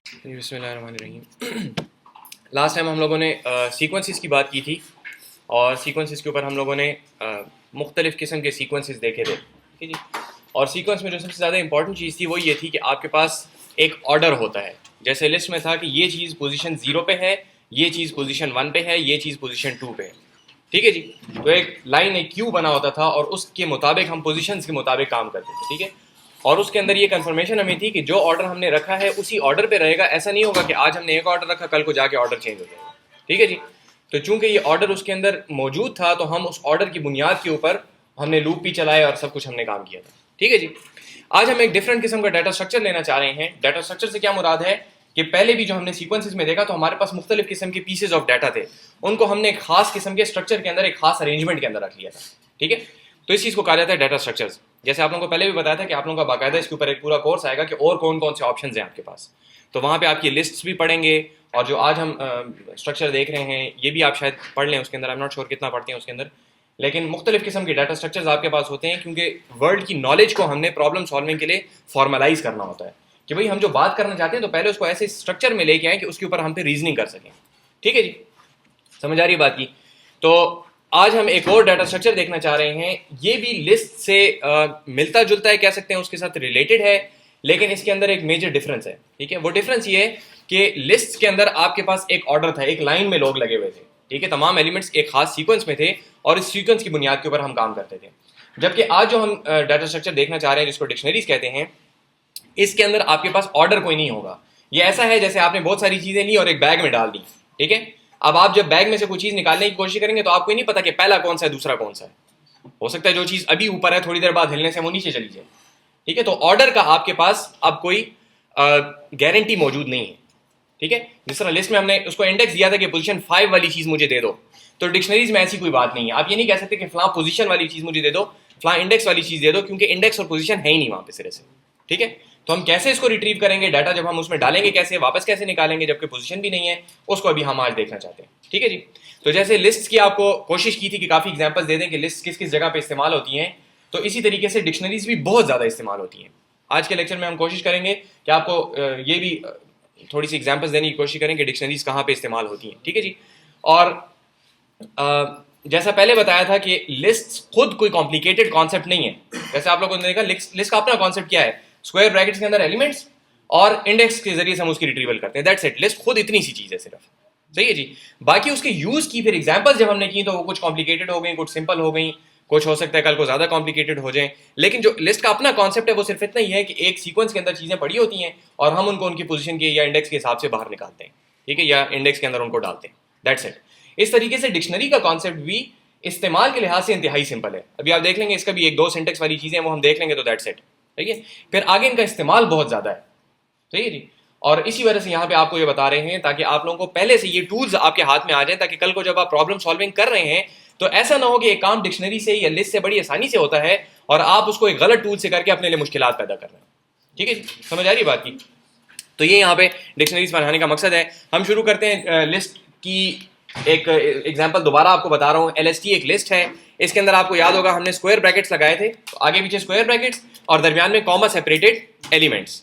बिस्मिल्लाहिर्रहमानिर्रहीम। Last time हम लोगों ने सीक्वेंसेस की बात की थी और सीक्वेंसेस के ऊपर हम लोगों ने मुख्तलिफ़ किस्म के सीक्वेंसेस देखे थे, ठीक है जी। और सीक्वेंस में जो सबसे ज़्यादा इंपॉर्टेंट चीज़ थी वो ये थी कि आपके पास एक ऑर्डर होता है। जैसे लिस्ट में था कि ये चीज़ पोजीशन 0 पे है, ये चीज़ पोजीशन 1 पे है, ये चीज़ पोजीशन 2 पे है, ठीक है जी। तो एक लाइन, एक क्यू बना होता था और उसके मुताबिक हम पोजीशंस के मुताबिक काम करते थे, ठीक है। और उसके अंदर ये कंफर्मेशन हमें थी कि जो ऑर्डर हमने रखा है उसी ऑर्डर पे रहेगा। ऐसा नहीं होगा कि आज हमने एक ऑर्डर रखा, कल को जाके ऑर्डर चेंज हो जाएगा, ठीक है जी। तो चूंकि ये ऑर्डर उसके अंदर मौजूद था तो हम उस ऑर्डर की बुनियाद के ऊपर हमने लूप भी चलाए और सब कुछ हमने काम किया था, ठीक है जी। आज हम एक डिफरेंट किस्म का डाटा स्ट्रक्चर लेना चाह रहे हैं। डाटा स्ट्रक्चर से क्या मुराद है कि पहले भी जो हमने सीक्वेंसेस में देखा तो हमारे पास मुख्तलिफ किस्म के पीसेज ऑफ डाटा थे, उनको हमने एक खास किस्म के स्ट्रक्चर के अंदर, एक खास अरेंजमेंट के अंदर रख लिया था, ठीक है। तो इस चीज़ को कहा जाता है डाटा स्ट्रक्चर्स। जैसे आप लोगों को पहले भी बताया था कि आप लोगों का बाकायदा इसके ऊपर एक पूरा कोर्स आएगा कि और कौन कौन से ऑप्शंस हैं आपके पास। तो वहाँ पे आपकी लिस्ट्स भी पढ़ेंगे और जो आज हम स्ट्रक्चर देख रहे हैं ये भी आप शायद पढ़ लें उसके अंदर। आई एम नॉट श्योर कितना पढ़ते हैं उसके अंदर, लेकिन मुख्तलिफ किस्म के डाटा स्ट्रक्चर्स आपके पास होते हैं क्योंकि वर्ल्ड की नॉलेज को हमने प्रॉब्लम सॉल्विंग के लिए फॉर्मलाइज करना होता है कि भाई हम जो बात करना चाहते हैं तो पहले उसको ऐसे स्ट्रक्चर में लेके आए कि उसके ऊपर हम पे रीजनिंग कर सकें, ठीक है जी। समझ आ रही है बात की। तो आज हम एक और डाटा स्ट्रक्चर देखना चाह रहे हैं। ये भी लिस्ट से मिलता जुलता है, कह सकते हैं उसके साथ रिलेटेड है, लेकिन इसके अंदर एक मेजर डिफरेंस है, ठीक है। वो डिफरेंस ये है कि लिस्ट के अंदर आपके पास एक ऑर्डर था, एक लाइन में लोग लगे हुए थे, ठीक है। तमाम एलिमेंट्स एक खास सीक्वेंस में थे और इस सीक्वेंस की बुनियाद के ऊपर हम काम करते थे। जबकि आज जो हम डाटा स्ट्रक्चर देखना चाह रहे हैं जिसको डिक्शनरीज कहते हैं, इसके अंदर आपके पास ऑर्डर कोई नहीं होगा। ये ऐसा है जैसे आपने बहुत सारी चीजें ली और एक बैग में डाल दी, ठीक है। अब आप जब बैग में से कोई चीज निकालने की कोशिश करेंगे तो आपको नहीं पता कि पहला कौन सा है, दूसरा कौन सा है। हो सकता है जो चीज अभी ऊपर है थोड़ी देर बाद हिलने से वो नीचे चली जाए, ठीक है। तो ऑर्डर का आपके पास अब कोई गारंटी मौजूद नहीं है, ठीक है। जिस तरह लिस्ट में हमने उसको इंडेक्स दिया था कि पोजीशन 5 वाली चीज मुझे दे दो, तो डिक्शनरीज में ऐसी कोई बात नहीं है। आप ये नहीं कह सकते कि फलां पोजीशन वाली चीज मुझे दे दो, फलां इंडेक्स वाली चीज दे दो, क्योंकि इंडेक्स और पोजीशन है ही नहीं वहां पे सिरे से, ठीक है। तो हम कैसे इसको रिट्रीव करेंगे डाटा, जब हम उसमें डालेंगे कैसे, वापस कैसे निकालेंगे जबकि पोजीशन भी नहीं है, उसको अभी हम आज देखना चाहते हैं, ठीक है जी। तो जैसे लिस्ट की आपको कोशिश की थी कि काफी एग्जांपल्स दे दें कि लिस्ट किस किस जगह पे इस्तेमाल होती हैं, तो इसी तरीके से डिक्शनरीज भी बहुत ज्यादा इस्तेमाल होती हैं। आज के लेक्चर में हम कोशिश करेंगे कि आपको ये भी थोड़ी सी एग्जांपल्स देने की कोशिश करें कि डिक्शनरीज कहाँ पे इस्तेमाल होती हैं, ठीक है जी। और जैसा पहले बताया था कि लिस्ट खुद कोई कॉम्प्लिकेटेड कॉन्सेप्ट नहीं है। जैसे आप लोगों ने देखा लिस्ट का अपना कॉन्सेप्ट क्या है, स्क्वायर ब्रैकेट्स के अंदर एलिमेंट्स और इंडेक्स के जरिए से हम उसकी रिट्रीवल करते हैं, दैट्स इट। लिस्ट खुद इतनी सी चीज है सिर्फ, सही है जी। बाकी उसके यूज की फिर एग्जांपल्स जब हमने की तो वो कुछ कॉम्प्लिकेटेड हो गई, कुछ सिंपल हो गई, कुछ हो सकता है कल को ज्यादा कॉम्प्लिकेटेड हो जाए। लेकिन जो लिस्ट का अपना कॉन्सेप्ट है वो सिर्फ इतना ही है कि एक सीक्वेंस के अंदर चीजें पड़ी होती हैं और हम उनको उनकी पोजीशन के या इंडेक्स के हिसाब से बाहर निकालते हैं, ठीक है, या इंडेक्स के अंदर उनको डालते हैं, दैट्स इट। इस तरीके से डिक्शनरी का कॉन्सेप्ट भी इस्तेमाल के लिहाज से इंतहाई सिंपल है। अभी आप देख लेंगे, इसका भी एक दो सिंटेक्स वाली चीजें वो हम देख लेंगे, तो दैट्स इट, ठीक है। फिर आगे इनका इस्तेमाल बहुत ज्यादा है, सही है जी। और इसी वजह से यहाँ पे आपको ये बता रहे हैं ताकि आप लोगों को पहले से ये टूल्स आपके हाथ में आ जाए, ताकि कल को जब आप प्रॉब्लम सॉल्विंग कर रहे हैं तो ऐसा ना हो कि एक काम डिक्शनरी से या लिस्ट से बड़ी आसानी से होता है और आप उसको एक गलत टूल से करके अपने लिए मुश्किलात पैदा कर रहे हैं, ठीक है जी। समझ आ रही बात की। तो ये यहाँ पे डिक्शनरीज बनाने का मकसद है। हम शुरू करते हैं लिस्ट की एक एग्जांपल दोबारा आपको बता रहा हूँ। एलएसटी एक लिस्ट है, इसके अंदर आपको याद होगा हमने स्क्वायर ब्रैकेट्स लगाए थे, तो आगे पीछे स्क्वायर ब्रैकेट्स और दरमियान में कॉमा सेपरेटेड एलिमेंट्स,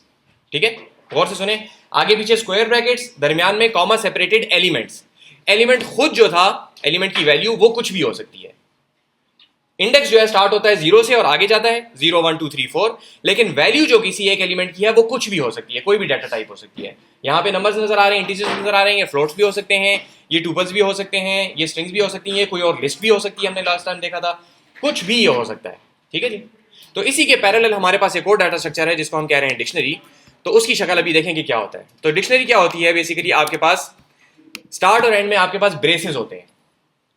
ठीक है। गौर से सुने, आगे पीछे स्क्वायर ब्रैकेट्स, दरमियान में कॉमा सेपरेटेड एलिमेंट्स। एलिमेंट खुद जो था, एलिमेंट की वैल्यू वो कुछ भी हो सकती है। इंडेक्स जो है स्टार्ट होता है 0 से और आगे जाता है 0 1 2 3 4, लेकिन वैल्यू जो किसी एक एलिमेंट की है वो कुछ भी हो सकती है, कोई भी डाटा टाइप हो सकती है। यहाँ पे नंबर्स नजर आ रहे हैं, इंटीजर्स नजर आ रहे हैं, ये फ्लोट्स भी हो सकते हैं, ये टुपल्स भी हो सकते हैं, ये स्ट्रिंग्स भी हो सकती हैं, कोई और लिस्ट भी हो सकती है, हमने लास्ट टाइम देखा था, कुछ भी ये हो सकता है, ठीक है जी। तो इसी के पैरेलल हमारे पास एक और डाटा स्ट्रक्चर है जिसको हम कह रहे हैं डिक्शनरी। तो उसकी शक्ल अभी देखेंगे क्या होता है। तो डिक्शनरी क्या होती है, बेसिकली आपके पास स्टार्ट और एंड में आपके पास ब्रेसेस होते हैं,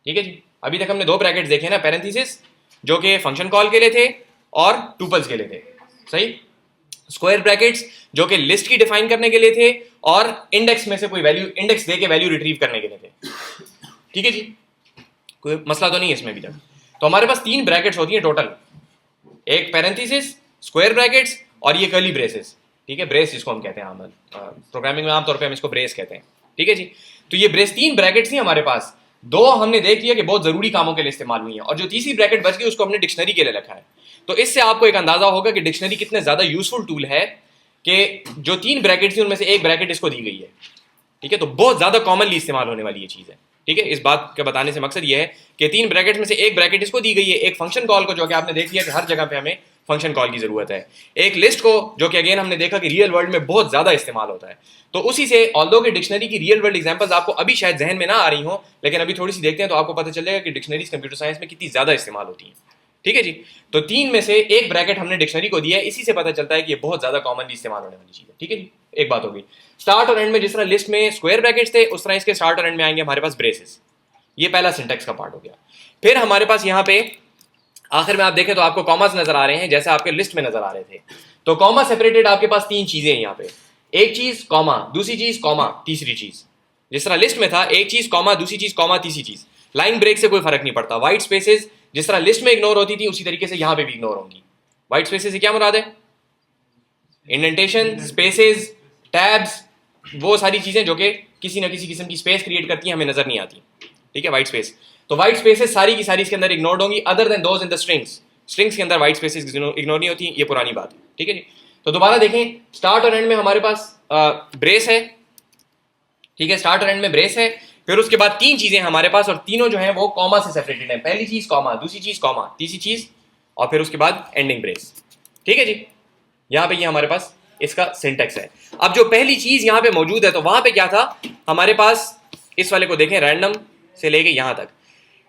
ठीक है जी। अभी तक हमने दो ब्रैकेट्स देखे ना, पैरेंथेसिस जो कि फंक्शन कॉल के लिए थे और टुपल्स के लिए थे, सही। स्क्वायर ब्रैकेट्स जो कि लिस्ट की डिफाइन करने के लिए थे और इंडेक्स में से कोई वैल्यू, इंडेक्स दे के वैल्यू रिट्रीव करने के लिए थे, ठीक है जी। कोई मसला तो नहीं है इसमें अभी तक। तो हमारे पास 3 ब्रैकेट्स होती हैं टोटल, एक पैरेंथेसिस, स्क्वायर ब्रैकेट्स और ये कर्ली ब्रेसेस, ठीक है। ब्रेस जिसको हम कहते हैं प्रोग्रामिंग में आमतौर पर हम इसको ब्रेस कहते हैं, ठीक है जी। तो ये ब्रेस 3 ब्रैकेट्स थी हमारे पास, 2 हमने देख लिया कि बहुत जरूरी कामों के लिए इस्तेमाल हुई है और जो तीसरी ब्रैकेट बच गई उसको हमने डिक्शनरी के लिए रखा है। तो इससे आपको एक अंदाजा होगा कि डिक्शनरी कितने ज्यादा यूजफुल टूल है कि जो 3 ब्रैकेट थी उनमें से एक ब्रैकेट इसको दी गई है, ठीक है। तो बहुत ज़्यादा कॉमनली इस्तेमाल होने वाली ये चीज़ है, ठीक है। इस बात के बताने से मकसद ये है कि 3 ब्रैकेट में से एक ब्रैकेट इसको दी गई है, एक फंक्शन कॉल को, जो कि आपने देख लिया कि हर जगह पे हमें फंक्शन कॉल की ज़रूरत है, एक लिस्ट को, जो कि अगेन हमने देखा कि रियल वर्ल्ड में बहुत ज़्यादा इस्तेमाल होता है। तो उसी से ऑल्दो कि डिक्शनरी की रियल वर्ल्ड एग्जांपल्स आपको अभी शायद जहन में ना आ रही हो, लेकिन अभी थोड़ी सी देखते हैं तो आपको पता चल जाएगा कि डिक्शनरीज कंप्यूटर साइंस में कितनी ज़्यादा इस्तेमाल होती हैं, ठीक है जी। तो 3 में से एक ब्रैकेट हमने डिक्शनरी को दिया है, इसी से पता चलता है कि ये बहुत ज़्यादा कॉमनली इस्तेमाल होने वाली चीज़ है, ठीक है जी। एक बात होगी। स्टार्ट और एंड में जिस तरह लिस्ट में स्क्वायर ब्रैकेट्स थे, उस तरह इसके स्टार्ट और एंड में आएंगे हमारे पास ब्रेसेस। ये पहला सिंटेक्स का पार्ट हो गया। फिर हमारे पास यहाँ पे आखिर में आप देखें तो आपको कॉमास नजर आ रहे हैं, जैसे आपके लिस्ट में नजर आ रहे थे। तो कॉमा सेपरेटेड आपके पास 3 चीजें हैं यहाँ पे, एक चीज कॉमा, दूसरी चीज कॉमा, तीसरी चीज। जिस तरह लिस्ट में था एक चीज कॉमा, दूसरी चीज कॉमा, तीसरी चीज। लाइन ब्रेक से कोई फर्क नहीं पड़ता। व्हाइट स्पेसेस जिस तरह लिस्ट में इग्नोर होती थी उसी तरीके से यहाँ पे भी इग्नोर होंगी। व्हाइट स्पेसेस से क्या मुराद है? इंडेंटेशन, स्पेसेस, टैब्स, वो सारी चीजें जो कि किसी ना किसी किस्म की स्पेस क्रिएट करती हैं, हमें नजर नहीं आती, ठीक है। व्हाइट स्पेस, तो व्हाइट स्पेसेस सारी की सारी इसके अंदर इग्नोर्ड होंगी, other than those in the strings. Strings के अंदर व्हाइट स्पेसेस इग्नोर नहीं होती, ये पुरानी बात है, ठीक है जी। तो दोबारा देखें, स्टार्ट और एंड में हमारे पास ब्रेस है, ठीक है। स्टार्ट और एंड में ब्रेस है, फिर उसके बाद 3 चीजें हमारे पास, और तीनों जो है वो कॉमा से सेपरेटेड है। पहली चीज कॉमा, दूसरी चीज कॉमा, तीसरी चीज, और फिर उसके बाद एंडिंग ब्रेस, ठीक है जी। यहाँ पे ये हमारे पास इसका सिंटेक्स है। अब जो पहली चीज यहाँ पे मौजूद है, तो वहां पे क्या था हमारे पास, इस वाले को देखें, रैंडम से लेके यहां तक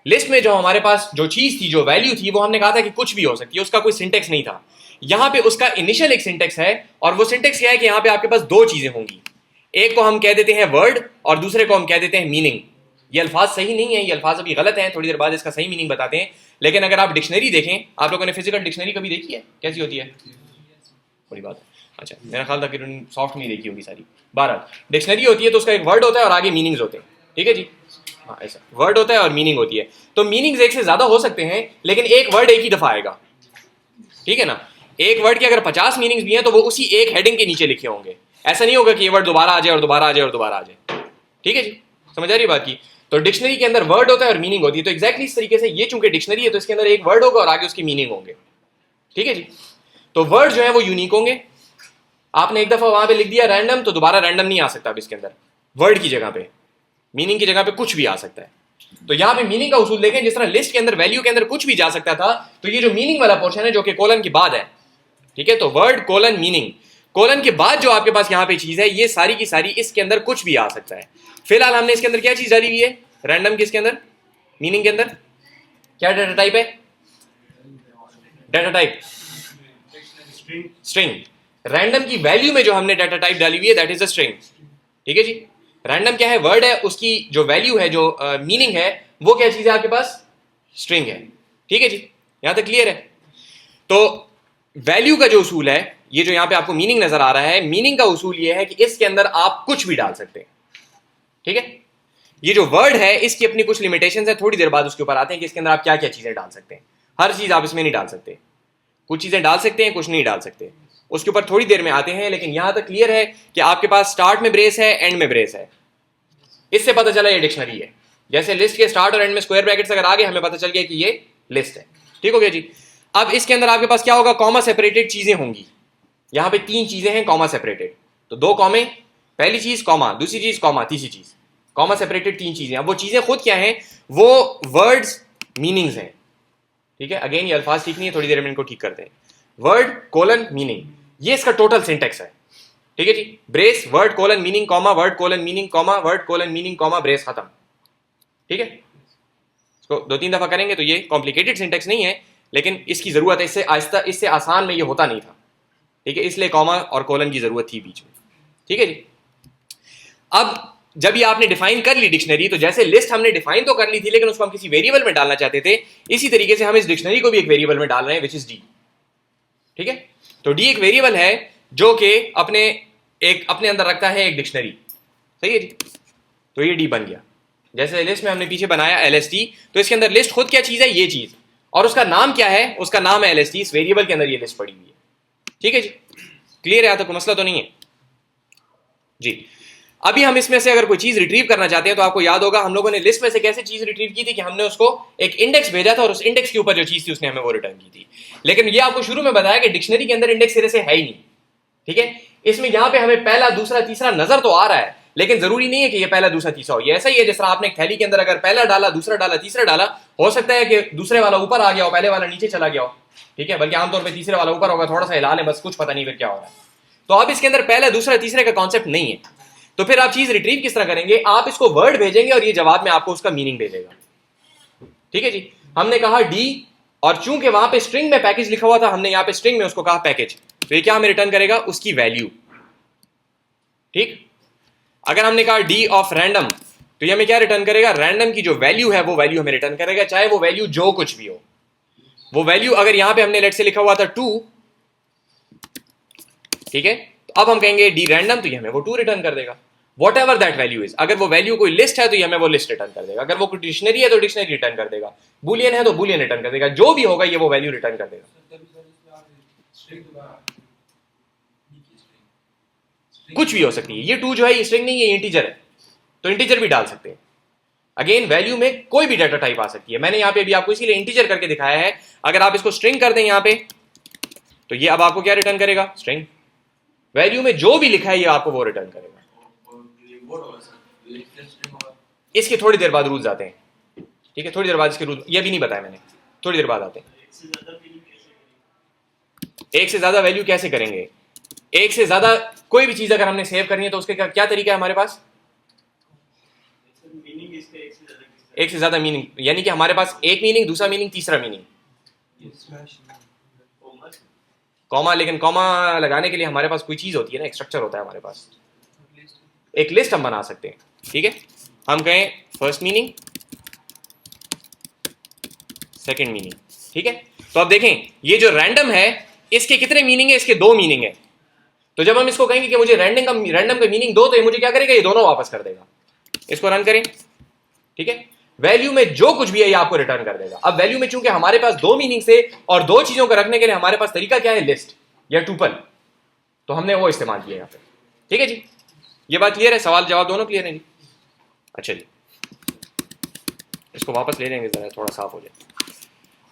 लिस्ट में जो हमारे पास जो चीज थी, जो वैल्यू थी, वो हमने कहा था कि कुछ भी हो सकती है, उसका कोई सिंटेक्स नहीं था। यहाँ पे उसका इनिशियल एक सिंटेक्स है, और वो सिंटेक्स क्या है कि यहाँ पे आपके पास 2 चीजें होंगी। एक को हम कह देते हैं वर्ड, और दूसरे को हम कह देते हैं मीनिंग। ये अल्फाज सही नहीं है, ये अल्फाज अभी गलत हैं, थोड़ी देर बाद इसका सही मीनिंग बताते हैं। लेकिन अगर आप डिक्शनरी देखें, आप लोगों ने फिजिकल डिक्शनरी कभी देखी है? कैसी होती है? बड़ी बात है। अच्छा, मेरा ख्याल था कि सॉफ्ट नहीं देखी होगी सारी। 12 डिक्शनरी होती है तो उसका एक वर्ड होता है और आगे मीनिंग्स होते हैं, ठीक है जी। हाँ, ऐसा वर्ड होता है और मीनिंग होती है। तो मीनिंग्स एक से ज्यादा हो सकते हैं, लेकिन एक वर्ड एक ही दफा आएगा, ठीक है ना। एक वर्ड के अगर 50 मीनिंग्स भी हैं तो वो उसी एक हेडिंग के नीचे लिखे होंगे। ऐसा नहीं होगा कि ये वर्ड दोबारा आ जाए और दोबारा आ जाए और दोबारा आ जाए, ठीक है जी। समझ आ रही बात की? तो डिक्शनरी के अंदर वर्ड होता है और मीनिंग होती है। तो एग्जैक्टली इस तरीके से ये चूंकि डिक्शनरी है तो इसके अंदर एक वर्ड होगा और आगे उसकी मीनिंग होंगे, ठीक है जी। तो वर्ड जो है वो यूनिक होंगे। आपने एक दफा वहां पे लिख दिया रैंडम, तो दोबारा रैंडम नहीं आ सकता अब इसके अंदर। वर्ड की जगह पे, मीनिंग की जगह पे कुछ भी आ सकता है। तो यहां पे मीनिंग का उसूल देखें, जिस तरह लिस्ट के अंदर वैल्यू के अंदर कुछ भी जा सकता था, तो ये जो मीनिंग वाला पोर्शन है जो कि कोलन के बाद है, ठीक है। तो वर्ड कोलन मीनिंग, कोलन के बाद जो आपके पास यहां पे चीज है, ये सारी की सारी इसके अंदर कुछ भी आ सकता है। फिलहाल हमने इसके अंदर क्या चीज डाली हुई है रैंडम के इसके अंदर, मीनिंग के अंदर क्या डाटा टाइप है? Data type string. रैंडम की वैल्यू में जो हमने डाटा टाइप डाली हुई है दैट इज अ स्ट्रिंग, ठीक है जी। रैंडम क्या है? वर्ड है, उसकी जो वैल्यू है, जो मीनिंग है, वो क्या चीज है आपके पास? स्ट्रिंग है, ठीक है जी। यहां तक क्लियर है? तो वैल्यू का जो उसूल है, ये जो यहां पे आपको मीनिंग नजर आ रहा है, मीनिंग का उसूल ये है कि इसके अंदर आप कुछ भी डाल सकते हैं, ठीक है। ये जो वर्ड है इसकी अपनी कुछ लिमिटेशंस है, थोड़ी देर बाद उसके ऊपर आते हैं कि इसके अंदर आप क्या क्या चीजें डाल सकते हैं। हर चीज आप इसमें नहीं डाल सकते, कुछ चीजें डाल सकते हैं, कुछ नहीं डाल सकते, उसके ऊपर थोड़ी देर में आते हैं। लेकिन यहां तक क्लियर है कि आपके पास स्टार्ट में ब्रेस है, एंड में ब्रेस है। इससे पता चला ये डिक्शनरी है। जैसे लिस्ट के स्टार्ट और एंड में स्क्वायर ब्रैकेट्स अगर आ गए, हमें पता चल गया कि ये लिस्ट है, ठीक हो गया जी। अब इसके अंदर आपके पास क्या होगा? कॉमा सेपरेटेड चीजें होंगी। यहां पे 3 चीजें हैं कॉमा सेपरेटेड, तो 2 कॉमे, पहली चीज कॉमा, दूसरी चीज कॉमा, तीसरी चीज, कॉमा सेपरेटेड 3 चीजें। अब वो चीजें खुद क्या हैं? वो वर्ड्स मीनिंग्स हैं, ठीक है। अगेन ये अल्फाज ठीक नहीं है, थोड़ी देर में इनको ठीक करते हैं। वर्ड कोलन मीनिंग, ये इसका टोटल सिंटेक्स है, ठीक है जी। Brace, word colon meaning, comma, word colon meaning, comma, word colon meaning, comma, brace, खत्म, ठीक है। इसको 2-3 दफा करेंगे तो ये कॉम्प्लिकेटेड सिंटेक्स नहीं है, लेकिन इसकी जरूरत है। इससे आहिस्ता, इससे आसान में ये होता नहीं था, ठीक है। इसलिए कॉमा और कोलन की जरूरत थी बीच में, ठीक है जी। अब जब ये आपने डिफाइन कर ली डिक्शनरी, तो जैसे लिस्ट हमने डिफाइन तो कर ली थी, लेकिन उसको हम किसी वेरिएबल में डालना चाहते थे। इसी तरीके से हम इस डिक्शनरी को भी एक वेरिएबल में डाल रहे हैं, विच इज डी, ठीक है। तो डी एक वेरिएबल है जो कि अपने अंदर रखता है एक डिक्शनरी, सही है जी। तो ये डी बन गया। जैसे लिस्ट में हमने पीछे बनाया LST, तो इसके अंदर लिस्ट खुद क्या चीज है? ये चीज, और उसका नाम क्या है? उसका नाम है LST। इस वेरिएबल के अंदर ये लिस्ट पड़ी हुई है, ठीक है जी। क्लियर है? यहां तक कोई मसला तो नहीं है जी। अभी हम इसमें से अगर कोई चीज रिट्रीव करना चाहते हैं, तो आपको याद होगा हम लोगों ने लिस्ट में से कैसे चीज रिट्रीव की थी कि हमने उसको एक इंडेक्स भेजा था और उस इंडेक्स के ऊपर जो चीज थी उसने हमें वो रिटर्न की थी। लेकिन ये आपको शुरू में बताया कि डिक्शनरी के अंदर इंडेक्स सिरे से है ही नहीं, ठीक है। इसमें यहाँ पे हमें पहला दूसरा तीसरा नजर तो आ रहा है, लेकिन जरूरी नहीं है कि ये पहला दूसरा तीसरा हो। ये ऐसा ही है जिस तरह आपने एक थैली के अंदर अगर पहला डाला, दूसरा डाला, तीसरा डाला, हो सकता है कि दूसरे वाला ऊपर आ गया हो, पहले वाला नीचे चला गया हो, ठीक है, बल्कि आमतौर पर तीसरे वाला ऊपर होगा, थोड़ा सा हिला ले बस, कुछ पता नहीं फिर क्या हो रहा है। तो अब इसके अंदर पहला दूसरा तीसरे का कॉन्सेप्ट नहीं है, तो फिर आप चीज रिट्रीव किस तरह करेंगे? आप इसको वर्ड भेजेंगे और ये जवाब में आपको उसका मीनिंग भेजेगा, ठीक है जी। हमने कहा डी, और चूंकि वहां पे स्ट्रिंग में पैकेज लिखा हुआ था, हमने यहां पे स्ट्रिंग में उसको कहा पैकेज, तो ये क्या हमें रिटर्न करेगा? उसकी वैल्यू, ठीक। अगर हमने कहा डी ऑफ रैंडम, तो ये हमें क्या रिटर्न करेगा? रैंडम की जो वैल्यू है वो वैल्यू हमें रिटर्न करेगा, चाहे वो वैल्यू जो कुछ भी हो। वो वैल्यू अगर यहां पे हमने लेट से लिखा हुआ था 2, ठीक है, तो अब हम कहेंगे डी रैंडम, तो ये हमें वो 2 रिटर्न कर देगा, what ever that value is. अगर वो वैल्यू कोई लिस्ट है तो ये हमें वो लिस्ट रिटर्न कर देगा, अगर वो कोई डिक्शनरी है तो डिक्शनरी रिटर्न कर देगा, बुलियन है तो बुलियन रिटर्न कर देगा, जो भी होगा ये वो वैल्यू रिटर्न कर देगा। कुछ भी हो सकती है, ये 2 जो है ये स्ट्रिंग नहीं है, ये इंटीजर है, तो इंटीजर भी डाल सकते हैं। अगेन वैल्यू में कोई भी डाटा टाइप आ सकती है, मैंने यहां पे भी आपको इसीलिए इंटीजर करके दिखाया है। अगर आप इसको स्ट्रिंग कर दें यहां पे, तो ये अब आपको क्या रिटर्न करेगा? स्ट्रिंग। वैल्यू में जो भी लिखा है ये आपको वो रिटर्न करेगा। इसके थोड़ी देर बाद रूल्स आते हैं, ठीक है, थोड़ी देर बाद इसके रूल, ये भी नहीं बताया मैंने, थोड़ी देर बाद आते हैं। एक से ज्यादा वैल्यू कैसे करेंगे? एक से ज्यादा कोई भी चीज अगर हमने सेव करनी है तो उसके क्या तरीका है हमारे पास? एक से ज्यादा मीनिंग, यानी कि हमारे पास एक मीनिंग, दूसरा मीनिंग, तीसरा मीनिंग, कॉमा। लेकिन कॉमा लगाने के लिए हमारे पास कोई चीज होती है ना, एक स्ट्रक्चर होता है हमारे पास, एक लिस्ट हम बना सकते हैं, ठीक है। हम कहें फर्स्ट मीनिंग, सेकंड मीनिंग, ठीक है। तो अब देखें ये जो रैंडम है इसके कितने मीनिंग है? इसके 2 मीनिंग है। तो जब हम इसको कहेंगे कि मुझे रैंडम का मीनिंग दो, तो ये मुझे क्या करेगा? ये दोनों वापस कर देगा। इसको रन करें, ठीक है। वैल्यू में जो कुछ भी है ये आपको रिटर्न कर देगा। अब वैल्यू में चूंकि हमारे पास 2 मीनिंग से और 2 चीजों को रखने के लिए हमारे पास तरीका क्या है? लिस्ट या टूपल, तो हमने वो इस्तेमाल किया यहाँ पे, ठीक है जी। ये बात क्लियर है? सवाल जवाब दोनों क्लियर है जी? अच्छा जी, इसको वापस ले लेंगे जरा, थोड़ा साफ हो जाए।